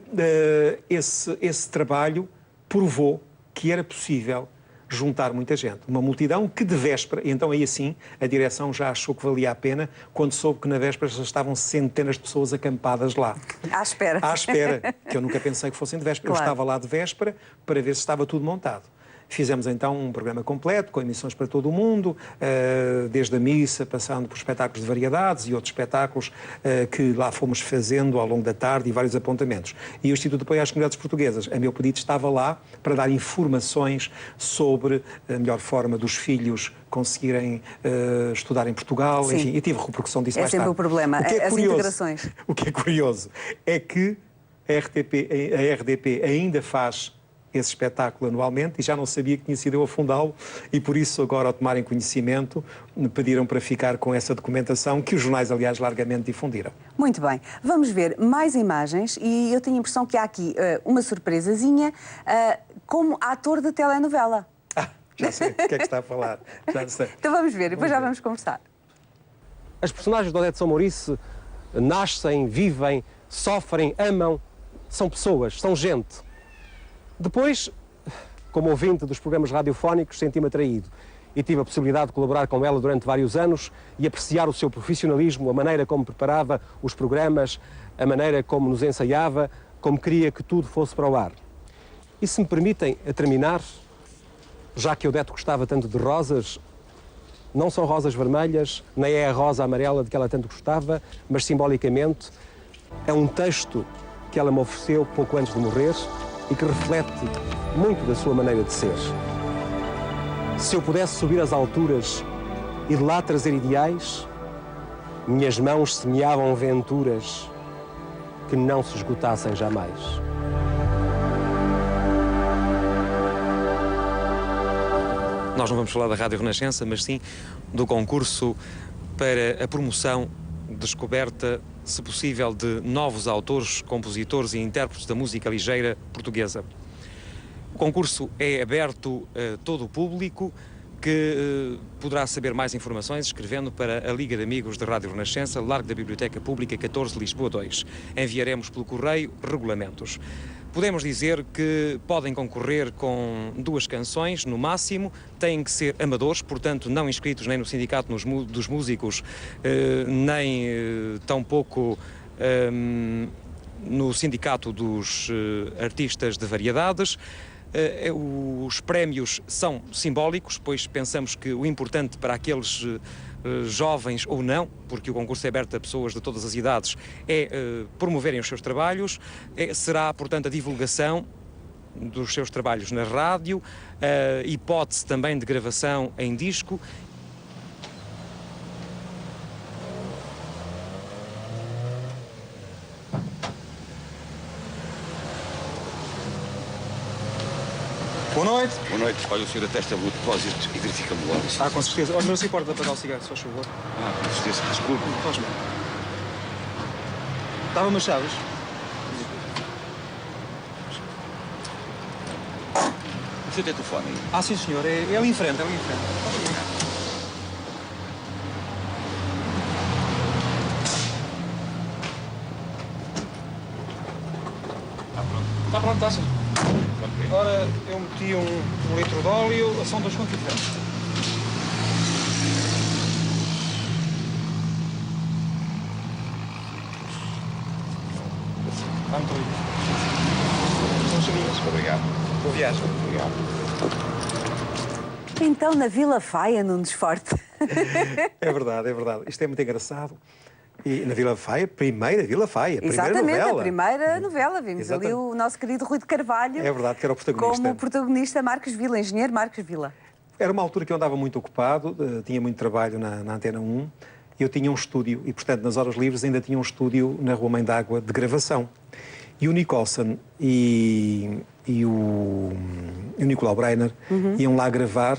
esse trabalho provou que era possível juntar muita gente. Uma multidão que de véspera, e então aí assim a direção já achou que valia a pena quando soube que na véspera já estavam centenas de pessoas acampadas lá. À espera. À espera, que eu nunca pensei que fossem de véspera. Claro. Eu estava lá de véspera para ver se estava tudo montado. Fizemos então um programa completo, com emissões para todo o mundo, desde a missa, passando por espetáculos de variedades e outros espetáculos que lá fomos fazendo ao longo da tarde e vários apontamentos. E o Instituto de Apoio às Comunidades Portuguesas, a meu pedido, estava lá para dar informações sobre a melhor forma dos filhos conseguirem estudar em Portugal. Sim. Enfim, e tive repercussão disso mais tarde. É sempre o problema, as integrações. O que é curioso é que a RDP ainda faz esse espetáculo anualmente e já não sabia que tinha sido eu a fundá-lo e por isso agora, ao tomarem conhecimento, me pediram para ficar com essa documentação que os jornais, aliás, largamente difundiram. Muito bem. Vamos ver mais imagens e eu tenho a impressão que há aqui uma surpresazinha como ator de telenovela. Já sei o que é que está a falar. Já sei. Então vamos ver e depois já vamos conversar. As personagens de Odete de São Maurice nascem, vivem, sofrem, amam, são pessoas, são gente. Depois, como ouvinte dos programas radiofónicos, senti-me atraído e tive a possibilidade de colaborar com ela durante vários anos e apreciar o seu profissionalismo, a maneira como preparava os programas, a maneira como nos ensaiava, como queria que tudo fosse para o ar. E se me permitem, a terminar, já que Odete gostava tanto de rosas, não são rosas vermelhas, nem é a rosa amarela de que ela tanto gostava, mas simbolicamente é um texto que ela me ofereceu pouco antes de morrer e que reflete muito da sua maneira de ser. Se eu pudesse subir às alturas e de lá trazer ideais, minhas mãos semeavam venturas que não se esgotassem jamais. Nós não vamos falar da Rádio Renascença, mas sim do concurso para a promoção, descoberta, se possível, de novos autores, compositores e intérpretes da música ligeira portuguesa. O concurso é aberto a todo o público, que poderá saber mais informações escrevendo para a Liga de Amigos da Rádio Renascença, Largo da Biblioteca Pública 14, Lisboa 2. Enviaremos pelo correio regulamentos. Podemos dizer que podem concorrer com 2 canções, no máximo. Têm que ser amadores, portanto, não inscritos nem no Sindicato dos Músicos, nem tampouco no Sindicato dos Artistas de Variedades. Os prémios são simbólicos, pois pensamos que o importante para aqueles jovens ou não, porque o concurso é aberto a pessoas de todas as idades, é promoverem os seus trabalhos. Será, portanto, a divulgação dos seus trabalhos na rádio, a hipótese também de gravação em disco. Boa noite. Boa noite. Olha, o senhor atesta-me o depósito e verifica-me logo. Ah, com certeza. Olha, não se importa apagar o cigarro, se faz favor. Ah, com certeza. Desculpe. Faz mal. Dava-me as chaves. O senhor tem telefone aí? Ah, sim, senhor. É ali em frente, é ali em frente. Está pronto, está sim. Ora, eu meti um litro de óleo, são 2 contos diferentes. Está muito lindo. São chavinhas. Obrigado. Boa viagem. Obrigado. Então, na Vila Faia, Nunes Forte. É verdade, é verdade. Isto é muito engraçado. E na Vila Faia, primeira Vila Faia, Exatamente, primeira novela. a primeira novela. Vimos Exatamente. ali o nosso querido Rui de Carvalho. É verdade, que era o protagonista. Como protagonista Marcos Vila, engenheiro Marcos Vila. Era uma altura que eu andava muito ocupado, tinha muito trabalho na Antena 1, e eu tinha um estúdio, e portanto nas horas livres ainda tinha um estúdio na Rua Mãe d'Água de gravação. E o Nicholson e o Nicolau Breiner iam lá gravar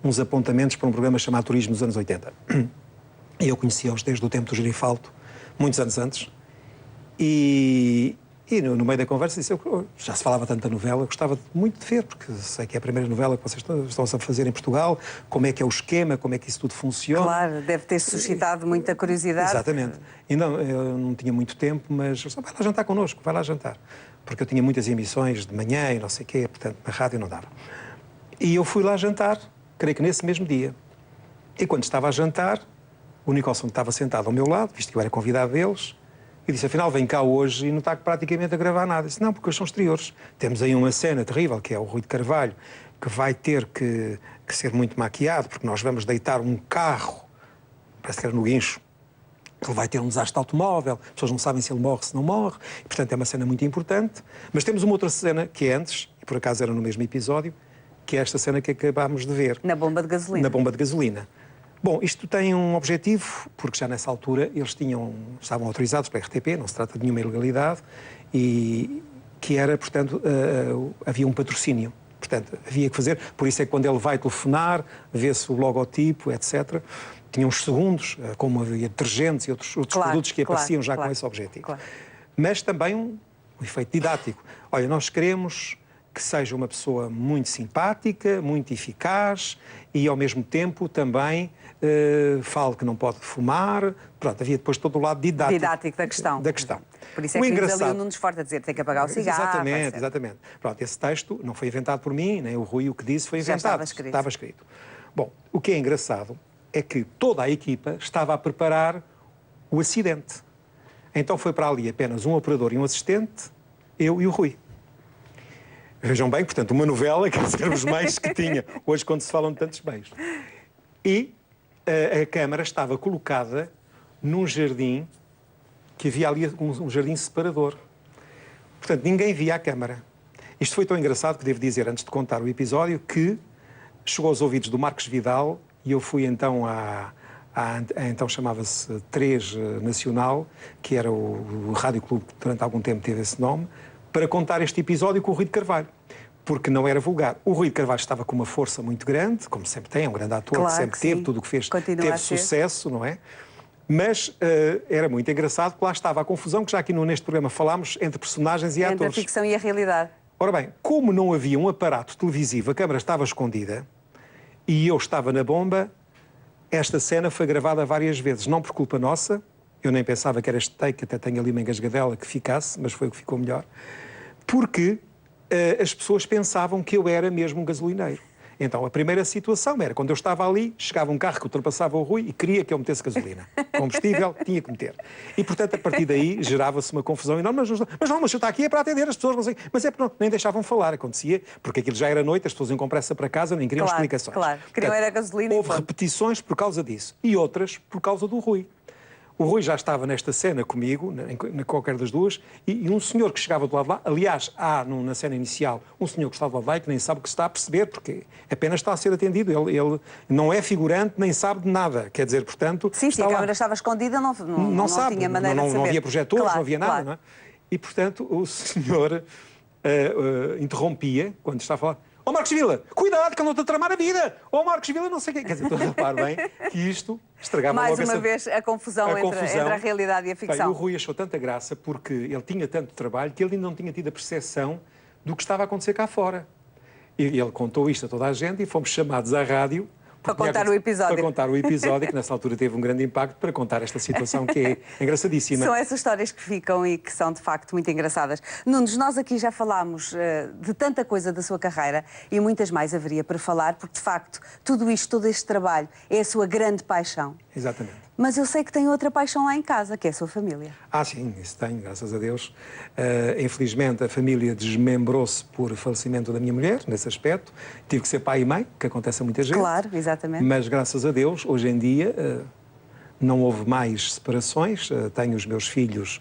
uns apontamentos para um programa chamado Turismo dos anos 80. E eu conhecia-os desde o tempo do Gerifaldo, muitos anos antes, e no meio da conversa disse, já se falava tanto da novela, eu gostava muito de ver, porque sei que é a primeira novela que vocês estão a fazer em Portugal, como é que é o esquema, como é que isso tudo funciona. Claro, deve ter suscitado muita curiosidade. Exatamente. E não, eu não tinha muito tempo, mas eu disse, vai lá jantar connosco, vai lá jantar. Porque eu tinha muitas emissões de manhã e não sei o quê, portanto, na rádio não dava. E eu fui lá jantar, creio que nesse mesmo dia. E quando estava a jantar, o Nicholson estava sentado ao meu lado, visto que eu era convidado deles, e disse, afinal, vem cá hoje e não está praticamente a gravar nada. Eu disse, não, porque hoje são exteriores. Temos aí uma cena terrível, que é o Rui de Carvalho, que vai ter que ser muito maquiado, porque nós vamos deitar um carro, parece que era no guincho, ele vai ter um desastre automóvel, as pessoas não sabem se ele morre, se não morre, e, portanto, é uma cena muito importante. Mas temos uma outra cena, que é antes, e por acaso era no mesmo episódio, que é esta cena que acabámos de ver. Na bomba de gasolina. Na bomba de gasolina. Bom, isto tem um objetivo, porque já nessa altura eles estavam autorizados pela RTP, não se trata de nenhuma ilegalidade, e que era, portanto, havia um patrocínio. Portanto, havia que fazer, por isso é que quando ele vai telefonar, vê-se o logotipo, etc. Tinha uns segundos, como havia detergentes e outros produtos que apareciam com esse objetivo. Claro. Mas também um efeito didático. Olha, nós queremos que seja uma pessoa muito simpática, muito eficaz e, ao mesmo tempo, também fale que não pode fumar. Pronto, havia depois todo o lado didático da questão. Por isso é o que engraçado... ali o Nunes Forte a dizer tem que apagar o cigarro. Exatamente. Pronto, esse texto não foi inventado por mim, nem o Rui o que disse foi inventado. Estava escrito. Bom, o que é engraçado é que toda a equipa estava a preparar o acidente. Então foi para ali apenas um operador e um assistente, eu e o Rui. Vejam bem, portanto, uma novela, quer dizer, os meios que tinha, hoje quando se falam de tantos meios. E a câmara estava colocada num jardim, que havia ali um jardim separador. Portanto, ninguém via a câmara. Isto foi tão engraçado que devo dizer, antes de contar o episódio, que chegou aos ouvidos do Marcos Vidal e eu fui então então chamava-se 3 Nacional, que era o Rádio Clube que durante algum tempo teve esse nome, para contar este episódio com o Rui de Carvalho, porque não era vulgar. O Rui de Carvalho estava com uma força muito grande, como sempre tem, é um grande ator, que sempre teve, tudo o que fez teve sucesso, não é? Mas era muito engraçado que lá estava a confusão, que já aqui neste programa falámos, entre personagens e atores. Entre a ficção e a realidade. Ora bem, como não havia um aparato televisivo, a câmara estava escondida e eu estava na bomba, esta cena foi gravada várias vezes, não por culpa nossa, eu nem pensava que era este take, até tenho ali uma engasgadela que ficasse, mas foi o que ficou melhor, porque as pessoas pensavam que eu era mesmo um gasolineiro. Então, a primeira situação era, quando eu estava ali, chegava um carro que ultrapassava o Rui e queria que eu metesse gasolina. Combustível, tinha que meter. E, portanto, a partir daí, gerava-se uma confusão enorme. Mas eu estou aqui é para atender as pessoas, não sei. Mas é porque não, nem deixavam falar, acontecia, porque aquilo já era noite, as pessoas iam com pressa para casa, nem queriam explicações. Claro, queriam era gasolina. Houve repetições por causa disso. E outras por causa do Rui. O Rui já estava nesta cena comigo, em qualquer das duas, e um senhor que chegava do lado de lá, aliás, há na cena inicial um senhor que está do lado de lá e que nem sabe o que se está a perceber, porque apenas está a ser atendido. Ele não é figurante, nem sabe de nada. Quer dizer, portanto... Sim, a câmara estava escondida, não sabe, tinha maneira de saber. Não havia projetores, não havia nada, não é? E, portanto, o senhor interrompia, quando está a falar... Ó Marcos Vila, cuidado que eu não estou a tramar a vida! Ó Marcos Vila, não sei o quê. Quer dizer, estou a repar bem que isto estragava mais uma vez a confusão entre a realidade e a ficção. E o Rui achou tanta graça porque ele tinha tanto trabalho que ele ainda não tinha tido a percepção do que estava a acontecer cá fora. E ele contou isto a toda a gente e fomos chamados à rádio para contar o episódio. Para contar o episódio, que nessa altura teve um grande impacto, para contar esta situação que é engraçadíssima. São essas histórias que ficam e que são, de facto, muito engraçadas. Nunes, nós aqui já falámos de tanta coisa da sua carreira e muitas mais haveria para falar, porque, de facto, tudo isto, todo este trabalho, é a sua grande paixão. Exatamente. Mas eu sei que tem outra paixão lá em casa, que é a sua família. Sim, isso tenho, graças a Deus. Infelizmente, a família desmembrou-se por falecimento da minha mulher, nesse aspecto. Tive que ser pai e mãe, que acontece a muita gente. Claro, exatamente. Mas, graças a Deus, hoje em dia, não houve mais separações. Tenho os meus filhos,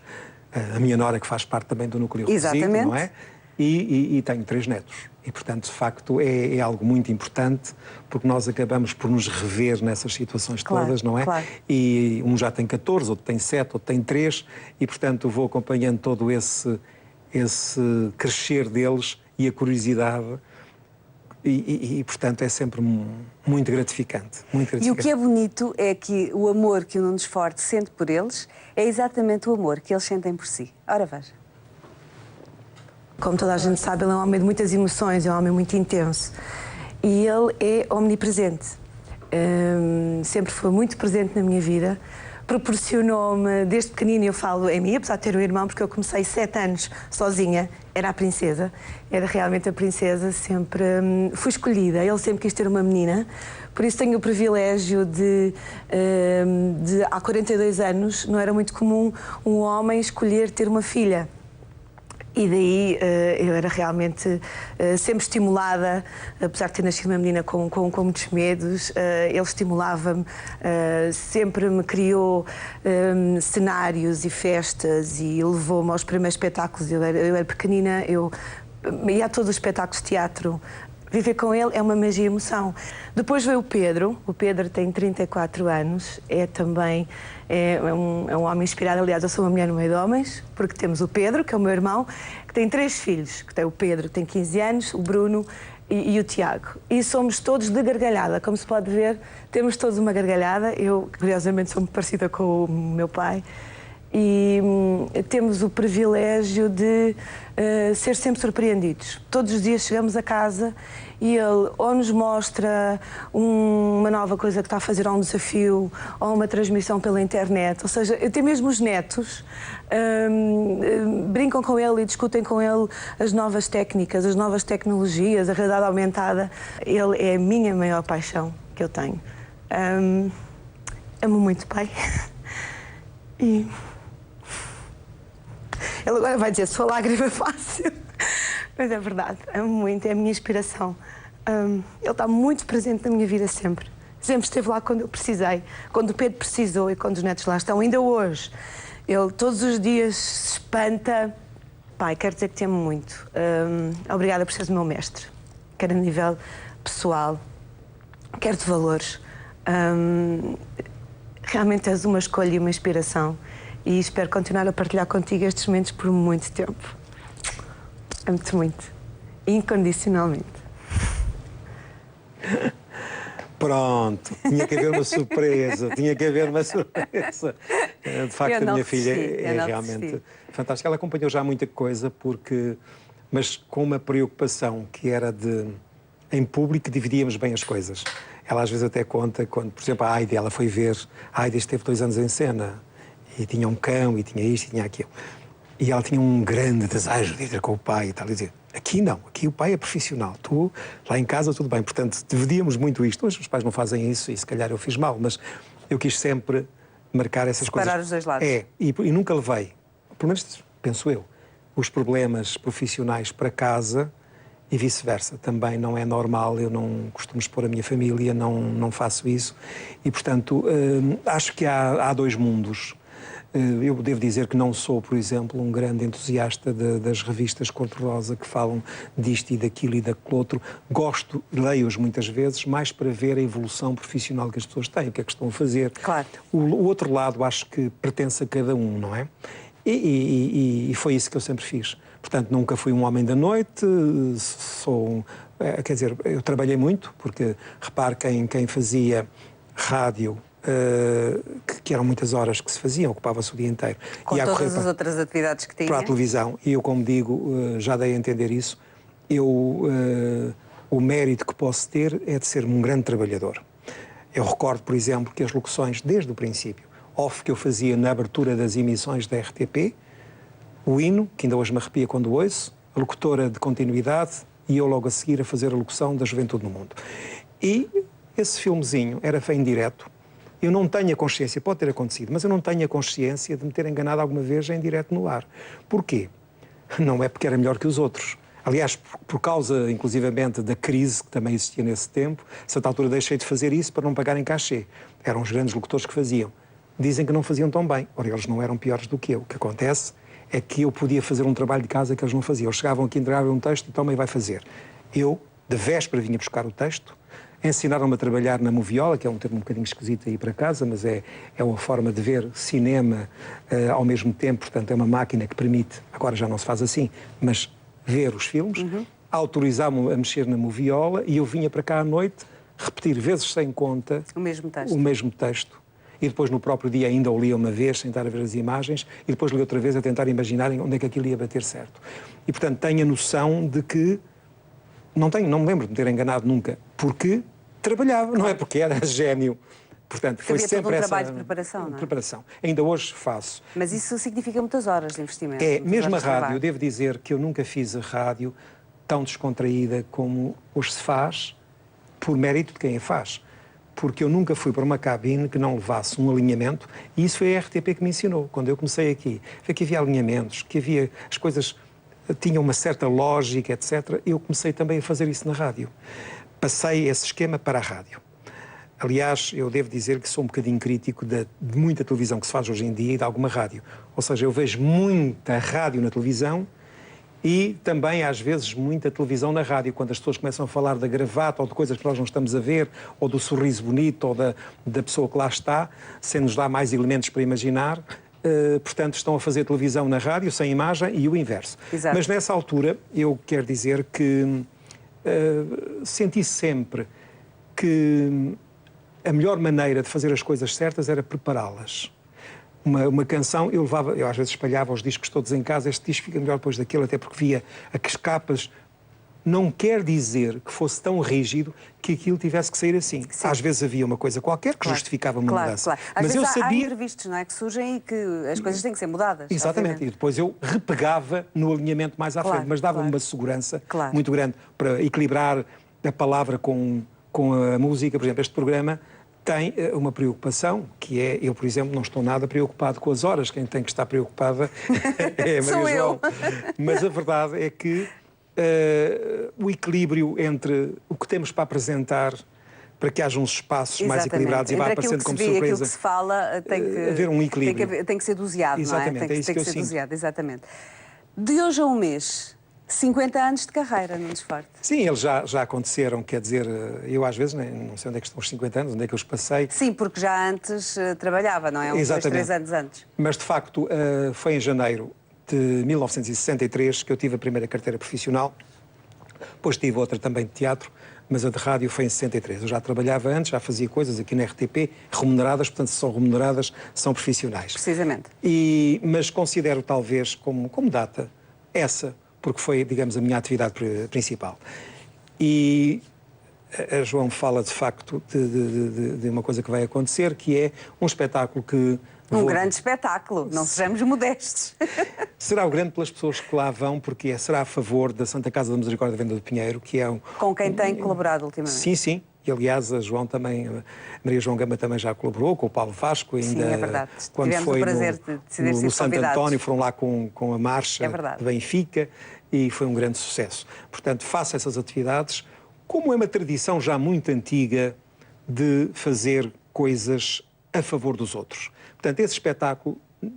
a minha nora, que faz parte também do núcleo reduzido, não é? E tenho 3 netos. E, portanto, de facto, é algo muito importante, porque nós acabamos por nos rever nessas situações todas, não é? Claro. E um já tem 14, outro tem 7, outro tem 3, e, portanto, vou acompanhando todo esse crescer deles e a curiosidade. E, portanto, é sempre muito gratificante, muito gratificante. E o que é bonito é que o amor que o Nunes Forte sente por eles é exatamente o amor que eles sentem por si. Ora, veja. Como toda a gente sabe, ele é um homem de muitas emoções, é um homem muito intenso. E ele é omnipresente. Sempre foi muito presente na minha vida. Proporcionou-me, desde pequenino, eu falo em mim, apesar de ter um irmão, porque eu comecei 7 anos sozinha, era a princesa. Era realmente a princesa, sempre fui escolhida. Ele sempre quis ter uma menina. Por isso tenho o privilégio de há 42 anos, não era muito comum um homem escolher ter uma filha. E daí eu era realmente sempre estimulada, apesar de ter nascido uma menina com muitos medos, ele estimulava-me, sempre me criou cenários e festas e levou-me aos primeiros espetáculos. Eu era pequenina, eu ia a todos os espetáculos de teatro. Viver com ele é uma magia e emoção. Depois veio o Pedro tem 34 anos, é também um homem inspirado. Aliás, eu sou uma mulher no meio de homens, porque temos o Pedro, que é o meu irmão, que tem 3 filhos, que tem o Pedro, que tem 15 anos, o Bruno e o Tiago. E somos todos de gargalhada, como se pode ver, temos todos uma gargalhada. Eu, curiosamente, sou muito parecida com o meu pai. e temos o privilégio de ser sempre surpreendidos. Todos os dias chegamos a casa e ele ou nos mostra uma nova coisa que está a fazer, ou um desafio, ou uma transmissão pela internet. Ou seja, até mesmo os netos brincam com ele e discutem com ele as novas técnicas, as novas tecnologias, a realidade aumentada. Ele é a minha maior paixão que eu tenho. Amo muito o pai. E ele agora vai dizer, sua lágrima é fácil. Mas é verdade, amo muito, é a minha inspiração. Ele está muito presente na minha vida sempre. Sempre esteve lá quando eu precisei, quando o Pedro precisou e quando os netos lá estão. Ainda hoje, ele todos os dias se espanta. Pai, quero dizer que te amo muito. Obrigada por seres o meu mestre. Quer a nível pessoal, quer de valores. Realmente és uma escolha e uma inspiração. E espero continuar a partilhar contigo estes momentos por muito tempo. Amo-te muito. Incondicionalmente. Pronto, tinha que haver uma surpresa, tinha que haver uma surpresa. De facto, a minha filha é realmente fantástica. Ela acompanhou já muita coisa, mas com uma preocupação que era em público, dividíamos bem as coisas. Ela às vezes até conta, quando, por exemplo, a Heidi, ela foi ver, a Heidi esteve 2 anos em cena, e tinha um cão, e tinha isto, e tinha aquilo. E ela tinha um grande desejo de ir com o pai e tal, e dizer, aqui não, aqui o pai é profissional, tu, lá em casa, tudo bem. Portanto, dividíamos muito isto. Hoje os pais não fazem isso, e se calhar eu fiz mal, mas eu quis sempre marcar essas coisas. Separar os dois lados. E nunca levei, pelo menos penso eu, os problemas profissionais para casa e vice-versa. Também não é normal, eu não costumo expor a minha família, não faço isso. E, portanto, acho que há 2 mundos. Eu devo dizer que não sou, por exemplo, um grande entusiasta das revistas cor-de-rosa que falam disto e daquilo e daquele outro. Leio-os muitas vezes, mais para ver a evolução profissional que as pessoas têm, o que é que estão a fazer. Claro. O outro lado acho que pertence a cada um, não é? E foi isso que eu sempre fiz. Portanto, nunca fui um homem da noite, quer dizer, eu trabalhei muito, porque repare quem fazia rádio, que eram muitas horas que se faziam, ocupava-se o dia inteiro. Com todas as outras atividades que tinha. Para a televisão. E eu, como digo, já dei a entender isso, o mérito que posso ter é de ser um grande trabalhador. Eu recordo, por exemplo, que as locuções, desde o princípio, off que eu fazia na abertura das emissões da RTP, o hino, que ainda hoje me arrepia quando ouço, a locutora de continuidade e eu logo a seguir a fazer a locução da Juventude no Mundo. E esse filmezinho era feito em direto. Eu não tenho a consciência, pode ter acontecido, mas eu não tenho a consciência de me ter enganado alguma vez em direto no ar. Porquê? Não é porque era melhor que os outros. Aliás, por causa, inclusivamente, da crise que também existia nesse tempo, a certa altura deixei de fazer isso para não pagarem cachê. Eram os grandes locutores que faziam. Dizem que não faziam tão bem. Ora, eles não eram piores do que eu. O que acontece é que eu podia fazer um trabalho de casa que eles não faziam. Eles chegavam aqui, entregavam um texto e também vai fazer. Eu, de véspera, vinha buscar o texto. Ensinaram-me a trabalhar na moviola, que é um termo um bocadinho esquisito aí para casa, mas é uma forma de ver cinema ao mesmo tempo. Portanto, é uma máquina que permite, agora já não se faz assim, mas ver os filmes. Autorizavam-me a mexer na moviola e eu vinha para cá à noite repetir vezes sem conta o mesmo texto. E depois no próprio dia ainda o lia uma vez, sem estar a ver as imagens, e depois li outra vez a tentar imaginar onde é que aquilo ia bater certo. E portanto tenho a noção de que não me lembro de me ter enganado nunca, porque trabalhava, não é porque era gênio. Portanto, foi sempre todo um trabalho de preparação, não é? Preparação. Ainda hoje faço. Mas isso significa muitas horas de investimento. Mesmo a rádio, eu devo dizer que eu nunca fiz a rádio tão descontraída como hoje se faz, por mérito de quem a faz. Porque eu nunca fui para uma cabine que não levasse um alinhamento, e isso foi a RTP que me ensinou. Quando eu comecei aqui, foi que havia alinhamentos, que havia as coisas tinham uma certa lógica, etc. Eu comecei também a fazer isso na rádio. Passei esse esquema para a rádio. Aliás, eu devo dizer que sou um bocadinho crítico de muita televisão que se faz hoje em dia e de alguma rádio. Ou seja, eu vejo muita rádio na televisão e também, às vezes, muita televisão na rádio, quando as pessoas começam a falar da gravata ou de coisas que nós não estamos a ver, ou do sorriso bonito, ou da pessoa que lá está, sem nos dar mais elementos para imaginar. Portanto, estão a fazer televisão na rádio, sem imagem, e o inverso. Exato. Mas nessa altura, eu quero dizer que senti sempre que a melhor maneira de fazer as coisas certas era prepará-las. uma canção, eu às vezes espalhava os discos todos em casa, este disco fica melhor depois daquele, até porque via as capas. Não quer dizer que fosse tão rígido que aquilo tivesse que sair assim. Sim. Às vezes havia uma coisa qualquer que justificava uma mudança. Claro. Às vezes há imprevistos, não é? Que surgem e que as coisas têm que ser mudadas. Exatamente. Obviamente. E depois eu repegava no alinhamento mais à frente, mas dava-me uma segurança muito grande para equilibrar a palavra com a música. Por exemplo, este programa tem uma preocupação, que é, eu, por exemplo, não estou nada preocupado com as horas. Quem tem que estar preocupada é a Maria João. Mas a verdade é que o equilíbrio entre o que temos para apresentar, para que haja uns espaços mais equilibrados e vá aparecendo como surpresa. Aquilo que se fala tem que haver um equilíbrio. Tem que ser doseado, exatamente, não é? É isso tem que ser doseado, exatamente. De hoje a um mês, 50 anos de carreira, Nunes Forte. Sim, eles já aconteceram, quer dizer, eu às vezes não sei onde é que estão os 50 anos, onde é que eu os passei. Sim, porque já antes trabalhava, não é? Uns 2, 3 anos antes. Mas, de facto, foi em janeiro de 1963 que eu tive a primeira carteira profissional, depois tive outra também de teatro, mas a de rádio foi em 63. Eu já trabalhava antes, já fazia coisas aqui na RTP, remuneradas, portanto, se são remuneradas, são profissionais. Precisamente. Mas considero talvez como data essa, porque foi, digamos, a minha atividade principal. E a João fala, de facto, de uma coisa que vai acontecer, que é um espetáculo que... grande espetáculo, não sejamos modestos. Será o grande pelas pessoas que lá vão, porque será a favor da Santa Casa da Misericórdia da Venda do Pinheiro, que é com quem tem colaborado ultimamente. Sim, sim. E, aliás, a Maria João Gama também já colaborou, com o Paulo Vasco. Ainda, sim, é verdade. Quando tivemos foi o prazer de ser no Santo convidados. António, foram lá com a marcha de Benfica e foi um grande sucesso. Portanto, faço essas atividades, como é uma tradição já muito antiga de fazer coisas a favor dos outros. Portanto, esse espetáculo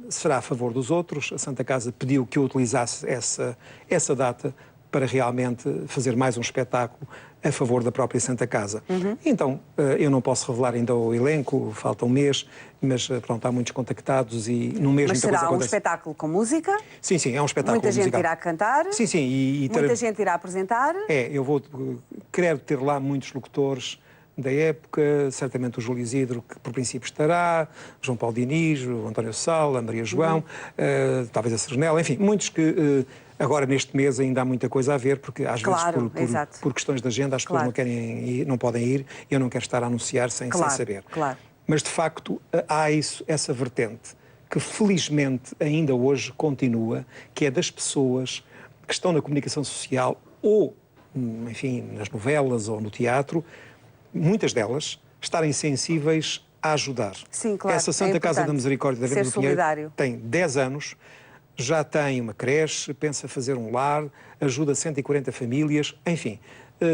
será a favor dos outros. A Santa Casa pediu que eu utilizasse essa data para realmente fazer mais um espetáculo a favor da própria Santa Casa. Então, eu não posso revelar ainda o elenco, falta um mês, mas pronto, há muitos contactados e no mês Mas será um espetáculo com música? Sim, é um espetáculo musical. Muita gente irá cantar? Sim, muita gente irá apresentar? Eu vou querer ter lá muitos locutores da época, certamente o Júlio Isidro, que por princípio estará, João Paulo Diniz, o António Sala, a Maria João, talvez a Sernela, enfim, muitos que agora neste mês ainda há muita coisa a ver, porque às vezes por questões de agenda as pessoas não podem ir, e eu não quero estar a anunciar sem saber. Mas de facto há essa vertente que felizmente ainda hoje continua, que é das pessoas que estão na comunicação social ou, enfim, nas novelas ou no teatro, muitas delas estarem sensíveis a ajudar. Sim, claro. Essa Santa Casa da Misericórdia da Venda do Pinheiro tem 10 anos, já tem uma creche, pensa fazer um lar, ajuda 140 famílias, enfim.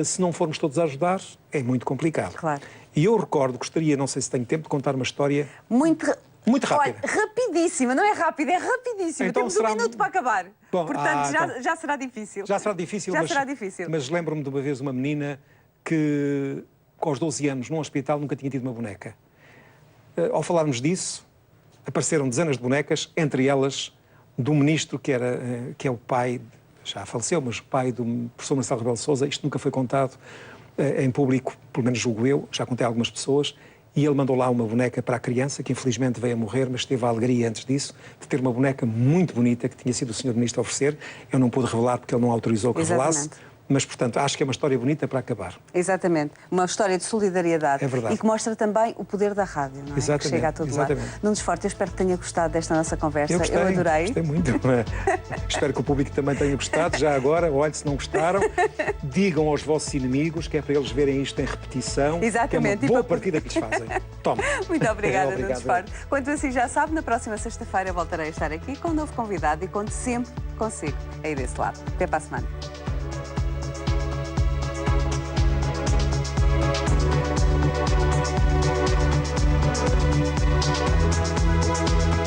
Se não formos todos a ajudar, é muito complicado. Claro. E eu gostaria, não sei se tenho tempo, de contar uma história... Muito rápida. Olha, rapidíssima, não é rápida, é rapidíssima. Então, temos um minuto para acabar. Bom, portanto, já será difícil. Já será difícil, mas lembro-me de uma vez uma menina que, aos 12 anos, num hospital, nunca tinha tido uma boneca. Ao falarmos disso, apareceram dezenas de bonecas, entre elas do ministro que é o pai, já faleceu, mas o pai do professor Marcelo Rebelo de Sousa. Isto nunca foi contado em público, pelo menos julgo eu, já contei a algumas pessoas, e ele mandou lá uma boneca para a criança, que infelizmente veio a morrer, mas teve a alegria antes disso de ter uma boneca muito bonita que tinha sido o Sr. Ministro a oferecer. Eu não pude revelar porque ele não autorizou que revelasse. Mas, portanto, acho que é uma história bonita para acabar. Exatamente. Uma história de solidariedade. É verdade. E que mostra também o poder da rádio, não é? Exatamente. Que chega a todo lado. Nunes Forte, eu espero que tenha gostado desta nossa conversa. Eu adorei. Gostei muito. Espero que o público também tenha gostado. Já agora, olhe, se não gostaram, digam aos vossos inimigos, que é para eles verem isto em repetição. Exatamente. Que é uma boa partida que lhes fazem. Toma. Muito obrigada, Nunes Forte. Quanto assim já sabe, na próxima sexta-feira voltarei a estar aqui com um novo convidado e conto sempre consigo aí desse lado. Até para a semana. Thank you.